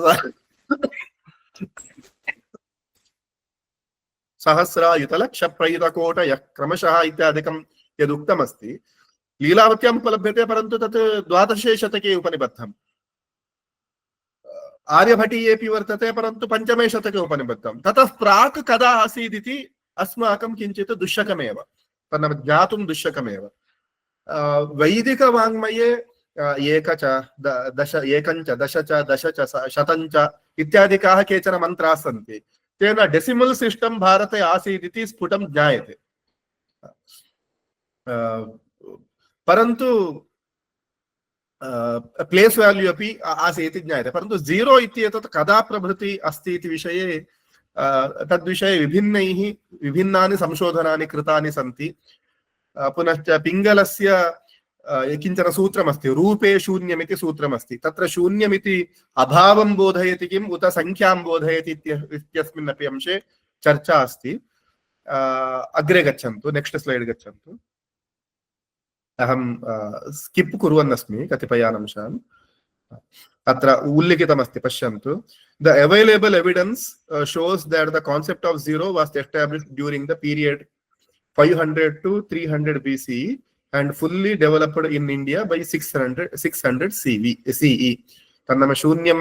सहस्रायुतलक्षप्रयुतकोटयः क्रमशः इत्यादिकं यदुक्तमस्ति लीलावत्याम् उपलभ्यते, परन्तु तत् 12 शतके उपनिबद्धम्। आर्यभटीयेपि वर्तते, परन्तु 5मे शतके उपनिबद्धम्। ततः प्राक् कदा आसीदिति अस्माकं किञ्चित् दुःशकमेव, तन्न ज्ञातुं दुःशकमेव। वैदिकवाङ्मये एकच दश एकञ्च दश च दश च शतञ्च इत्यादिकाः केचन मन्त्राः सन्ति। तेन डेसिमल् सिस्टम् भारते आसीदिति स्फुटं ज्ञायते, परन्तु प्लेस् वाल्यू अपि आसीत् इति ज्ञायते। परन्तु जीरो इत्येतत् कदा प्रभृति अस्ति इति विषये तद्विषये विभिन्नानि संशोधनानि कृतानि सन्ति। पुनश्च पिङ्गलस्य किञ्चन सूत्रमस्ति, रूपे शून्यमिति सूत्रमस्ति। तत्र शून्यमिति अभावं बोधयति किम् उत संख्यां बोधयति इत्यस्मिन्नपि अंशे चर्चा अस्ति। अग्रे गच्छन्तु, नेक्स्ट् स्लैड् गच्छन्तु। अहं स्किप् कुर्वन् अस्मि कतिपयान् अंशान्। अत्र उल्लिखितमस्ति, पश्यन्तु। The available evidence shows that the concept of zero was established during the period 500 to 300 BCE and fully developed in India by 600 CE. तन्नाम शून्यं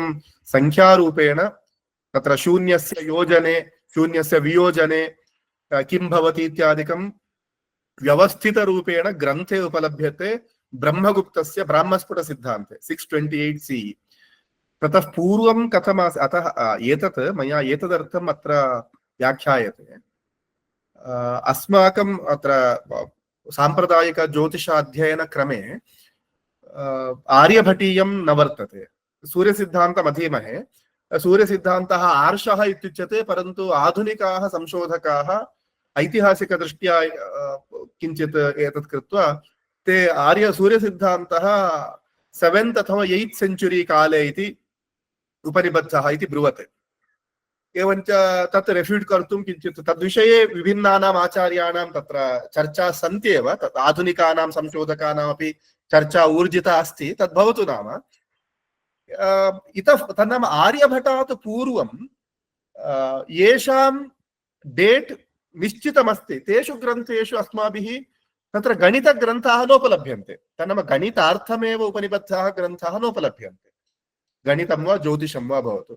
संख्यारूपेण तत्र शून्यस्य योजने शून्यस्य वियोजने किं भवति इत्यादिकं व्यवस्थितरूपेण ग्रन्थे उपलभ्यते ब्रह्मगुप्तस्य ब्राह्मस्फुट सिद्धान्ते 628 CE। ततः पूर्वं कथमासीत्, अतः एतत् मया एतदर्थम् अत्र व्याख्यायते। अस्माकम् अत्र साम्प्रदायिक ज्योतिषाध्ययनक्रमे आर्यभटीयं न वर्तते। सूर्यसिद्धान्तम् अधीमहे। सूर्यसिद्धान्तः आर्षः इत्युच्यते, परन्तु आधुनिकाः संशोधकाः ऐतिहासिकदृष्ट्या किञ्चित् एतत् कृत्वा ते सूर्यसिद्धान्तः 7th अथवा 8th सेञ्चुरी काले इति उपनिबद्धः इति ब्रुवते। एवञ्च तत् रेफ्यूट् कर्तुं किञ्चित् तद्विषये विभिन्नानाम् आचार्याणां तत्र चर्चा सन्ति एव। तत् आधुनिकानां संशोधकानामपि चर्चा ऊर्जिता अस्ति। तद्भवतु नाम इतः तन्नाम आर्यभटात् पूर्वं येषां डेट् निश्चितमस्ति तेषु ग्रन्थेषु अस्माभिः तत्र गणितग्रन्थाः नोपलभ्यन्ते। तन्नाम गणितार्थमेव उपनिबद्धाः ग्रन्थाः नोपलभ्यन्ते, गणितं वा ज्योतिषं वा भवतु।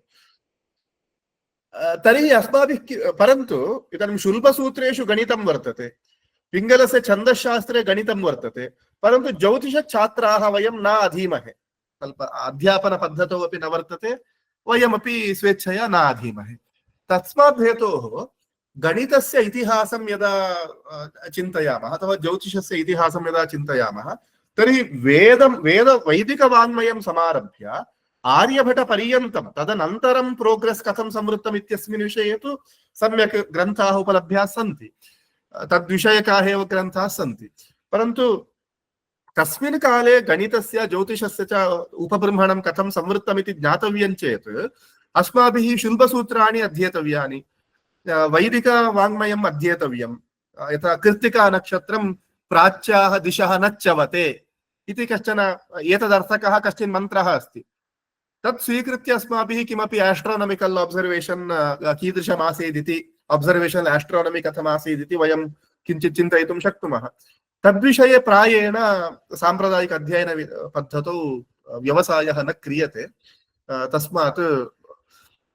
तर्हि अस्माभिः परन्तु इदानीं शुल्बसूत्रेषु गणितं वर्तते, पिङ्गलस्य छन्दशास्त्रे गणितं वर्तते, परन्तु ज्योतिषछात्राः वयं न अधीमहे। स्वल्प अध्यापनपद्धतौ अपि न वर्तते, वयमपि स्वेच्छया न अधीमहे। तस्मात् हेतोः गणितस्य इतिहासं यदा चिन्तयामः अथवा ज्योतिषस्य इतिहासं यदा चिन्तयामः तर्हि वैदिकवाङ्मयं समारभ्य आर्यभटपर्यन्तं तदनन्तरं प्रोग्रेस् कथं संवृत्तम् इत्यस्मिन् विषये तु सम्यक् ग्रन्थाः उपलभ्याः सन्ति, तद्विषयकाः एव ग्रन्थाः सन्ति। परन्तु तस्मिन् काले गणितस्य ज्योतिषस्य च उपबृंहणं कथं संवृत्तमिति ज्ञातव्यं चेत् अस्माभिः शुल्बसूत्राणि अध्येतव्यानि, वैदिकवाङ्मयम् अध्येतव्यं। यथा कृत्तिकानक्षत्रं प्राच्याः दिशः न च्यवते इति कश्चन एतदर्थकः कश्चिन् मन्त्रः अस्ति। तत् स्वीकृत्य अस्माभिः किमपि एस्ट्रोनमिकल् ऑब्जर्वेशन् कीदृशमासीदिति, ऑब्जर्वेशन् एस्ट्रोनमि कथमासीदिति वयं किञ्चित् चिन्तयितुं शक्नुमः। तद्विषये प्रायेण साम्प्रदायिक अध्ययन पद्धतौ व्यवसायः न क्रियते तस्मात्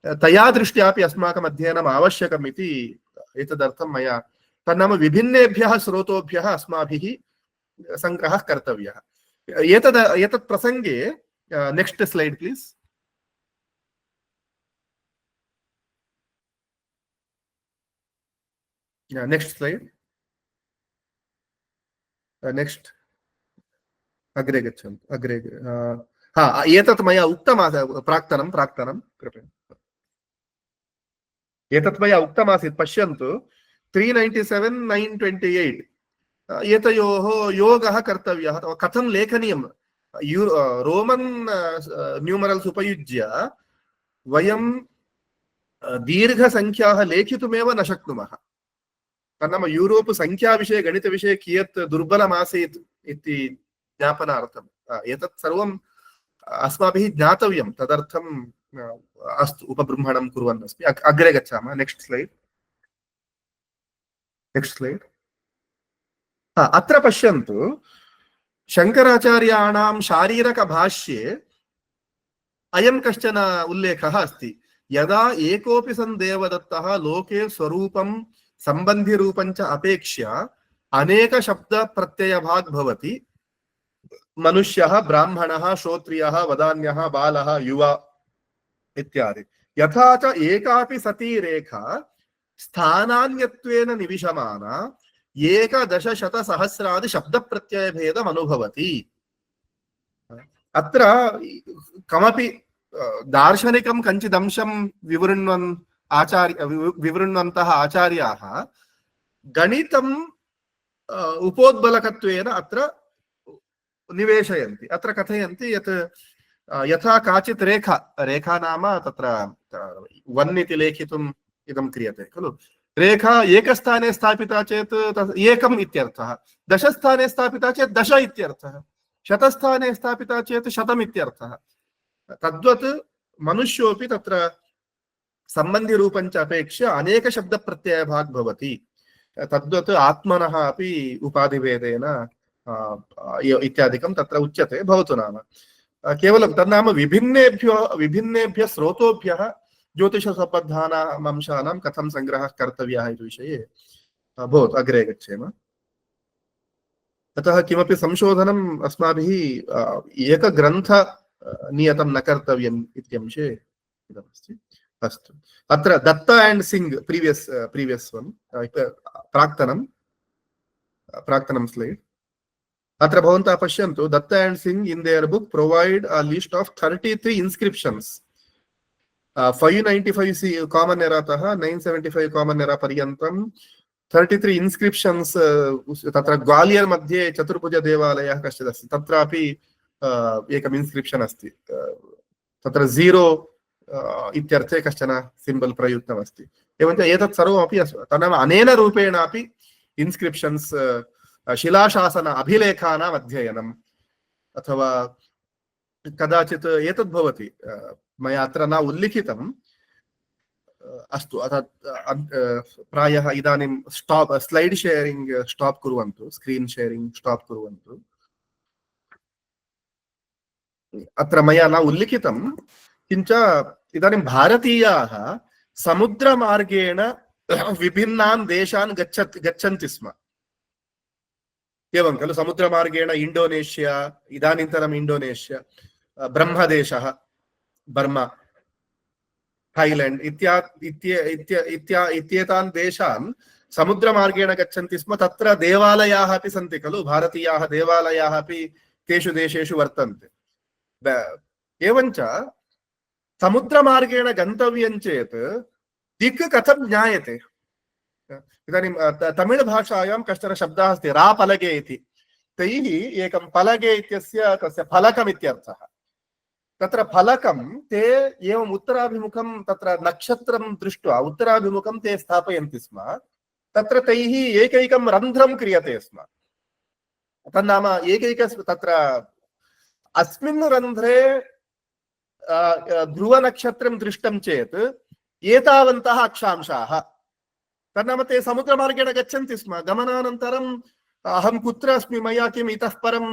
तया दृष्ट्यापि अस्माकम् अध्ययनम् आवश्यकम् इति एतदर्थं मया तन्नाम विभिन्नेभ्यः स्रोतोभ्यः अस्माभिः सङ्ग्रहः कर्तव्यः एतत् प्रसङ्गे next slide please next slide next अग्रे गच्छन्तु अग्रे एतत् मया उक्तमासीत् प्राक्तनं कृपया एतत् मया उक्तमासीत् पश्यन्तु 397 928 एतयोः योगः कर्तव्यः कथं लेखनीयं रोमन् न्यूमरल्स् उपयुज्य वयं दीर्घसङ्ख्याः लेखितुमेव न शक्नुमः तन्नाम यूरोप् संख्याविषये गणितविषये कियत् दुर्बलमासीत् इति ज्ञापनार्थम् एतत् सर्वम् अस्माभिः ज्ञातव्यं तदर्थम् अस्तु उपबृंहणं कुर्वन् अस्मि अग्रे गच्छामः नेक्स्ट् स्लैड् अत्र पश्यन्तु शङ्कराचार्याणां शारीरकभाष्ये अयं कश्चन उल्लेखः अस्ति यदा एकोऽपि सन् देवदत्तः लोके स्वरूपं सम्बन्धिरूपं च अपेक्ष्य अनेक शब्द प्रत्ययभाग् भवति मनुष्यः ब्राह्मणः श्रोत्रियः वदान्यः बालः युवा इत्यादि यथा च एकापि सती रेखा स्थानान्यत्वेन निविशमाना एकदशशतसहस्रादि शब्दप्रत्ययभेदम् अनुभवति अत्र कमपि दार्शनिकं कञ्चिदंशं विवृण्वन्तः आचार्याः गणितम् उपोद्बलकत्वेन अत्र निवेशयन्ति अत्र कथयन्ति यत् यथा काचित् रेखा नाम तत्र 1 इति लेखितुम् इदं क्रियते खलु रेखा एकस्थाने स्थापिता चेत् एकम् इत्यर्थः 10 स्थाने स्थापिता चेत् 10 इत्यर्थः 100 स्थाने स्थापिता चेत् 100 इत्यर्थः तद्वत् मनुष्योऽपि तत्र सम्बन्धिरूपं च अपेक्ष्य अनेक शब्दप्रत्ययभाग् भवति तद्वत् आत्मनः अपि उपाधिभेदेन इत्यादिकं तत्र उच्यते भवतु नाम केवलं तन्नाम विभिन्नेभ्यः स्रोतोभ्यः ज्योतिषसम्बद्धानाम् अंशानां कथं सङ्ग्रहः कर्तव्यः इति विषये भवतु अग्रे गच्छेम अतः किमपि संशोधनम् अस्माभिः एकग्रन्थ नियतं न कर्तव्यम् इत्यंशे इदमस्ति अस्तु अत्र Datta and Singh previous one प्राक्तनं स्लैड अत्र भवन्तः पश्यन्तु Datta and Singh in their book provide a list of 33 inscriptions 595 common era तः 975 common era पर्यन्तं 33 inscriptions तत्र ग्वालियर मध्ये चतुर्भुज देवालयः कश्चित् अस्ति तत्रापि एकम् inscription अस्ति तत्र 0 इत्यर्थे कश्चन सिम्बल् प्रयुक्तमस्ति एवञ्च एतत् सर्वमपि तन्नाम अनेन रूपेणापि इन्स्क्रिप्शन्स् शिलाशासन अभिलेखानाम् अध्ययनम् अथवा कदाचित् एतद् भवति मया अत्र न उल्लिखितम् अस्तु प्रायः इदानीं स्लैड् शेरिङ्ग् स्टाप् कुर्वन्तु स्क्रीन् शेरिङ्ग् स्टाप् कुर्वन्तु अत्र मया न उल्लिखितं किञ्च इदानीं भारतीयाः समुद्रमार्गेण विभिन्नान् देशान् गच्छन्ति स्म एवं खलु समुद्रमार्गेण इंडोनेशिया इदानीन्तनम् इंडोनेशिया ब्रह्मदेशः बर्मा थाईलैंड इत्येतान् देशान् समुद्रमार्गेण गच्छन्ति स्म तत्र देवालयाः अपि सन्ति खलु भारतीयाः देवालयाः अपि तेषु देशेषु वर्तन्ते एवञ्च समुद्रमार्गेण गन्तव्यं चेत् दिक् कथं ज्ञायते इदानीं तमिळ् भाषायां कश्चन शब्दः अस्ति रापलगे इति तैः एकं पलगे इत्यस्य तस्य फलकम् इत्यर्थः तत्र फलकं ते एवम् उत्तराभिमुखं तत्र नक्षत्रं दृष्ट्वा उत्तराभिमुखं ते स्थापयन्ति स्म तत्र तैः एकैकं रन्ध्रं क्रियते स्म तन्नाम तत्र अस्मिन् रन्ध्रे ध्रुवनक्षत्रं दृष्टं चेत् एतावन्तः अक्षांशाः तन्नाम ते समुद्रमार्गेण गच्छन्ति स्म गमनानन्तरम् अहं कुत्र अस्मि मया किम् इतः परं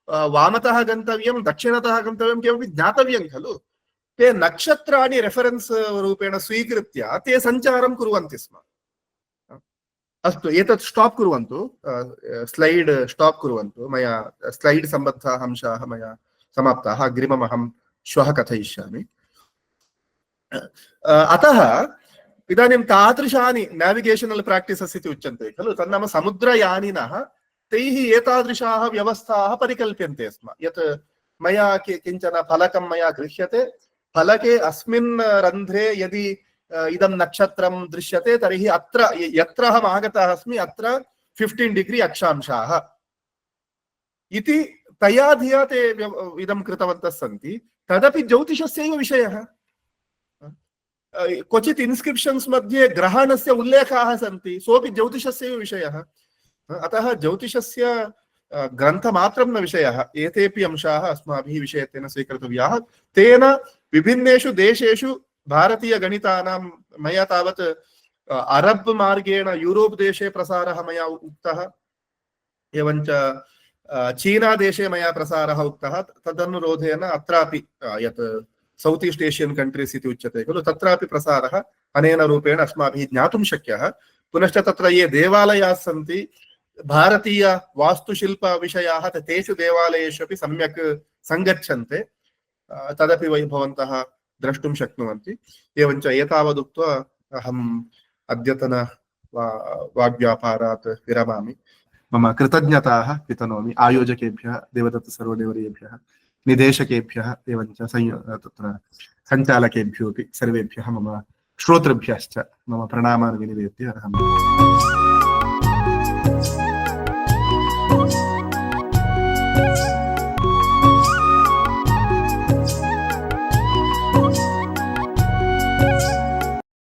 वामतः गन्तव्यं दक्षिणतः गन्तव्यं किमपि ज्ञातव्यं खलु। ते नक्षत्राणि रेफरेन्स् रूपेण स्वीकृत्य ते सञ्चारं कुर्वन्ति स्म। अस्तु एतत् स्टाप् कुर्वन्तु, स्लैड् स्टाप् कुर्वन्तु। मया स्लैड् सम्बद्धाः अंशाः मया समाप्ताः, अग्रिमम् अहं श्वः कथयिष्यामि। अतः इदानीं तादृशानि नाविगेशनल् प्राक्टिसस् इति उच्यन्ते खलु, तन्नाम समुद्रयानिनः तैः एतादृशाः व्यवस्थाः परिकल्प्यन्ते स्म। यत् मया किञ्चन फलकं मया गृह्यते, फलके अस्मिन् रन्ध्रे यदि इदं नक्षत्रं दृश्यते तर्हि अत्र यत्र अहम् आगतः अस्मि अत्र 15 डिग्री अक्षांशाः इति तया धिया ते इदं कृतवन्तः सन्ति। तदपि ज्योतिषस्यैव विषयः। क्वचित् इन्स्क्रिप्शन्स् मध्ये ग्रहणस्य उल्लेखाः सन्ति, सोऽपि ज्योतिषस्यैव विषयः। अतः ज्योतिषस्य ग्रन्थमात्रं न विषयः, एतेपि अंशाः अस्माभिः विषयत्वेन स्वीकर्तव्याः। तेन विभिन्नेषु देशेषु भारतीयगणितानां मया तावत् अरब् मार्गेण यूरोप् देशे प्रसारः मया उक्तः, एवञ्च चीना देशे मया प्रसारः उक्तः। तदनुरोधेन अत्रापि यत् सौत् ईस्ट् एशियन् कण्ट्रीस् इति उच्यते खलु, तत्रापि प्रसारः अनेन रूपेण अस्माभिः ज्ञातुं शक्यः। पुनश्च तत्र ये देवालयाः सन्ति, भारतीय वास्तुशिल्पविषयाः तेषु देवालयेषु अपि सम्यक् सङ्गच्छन्ते, तदपि वै भवन्तः द्रष्टुं शक्नुवन्ति। एवञ्च एतावदुक्त्वा अहम् अद्यतन वाग्व्यापारात् विरमामि। मम कृतज्ञताः वितनोमि आयोजकेभ्यः, देवदत्त सर्वदेवर्येभ्यः, निदेशकेभ्यः, एवञ्च तत्र सञ्चालकेभ्योऽपि सर्वेभ्यः मम श्रोतृभ्यश्च मम प्रणामान् विनिवेद्य अहम्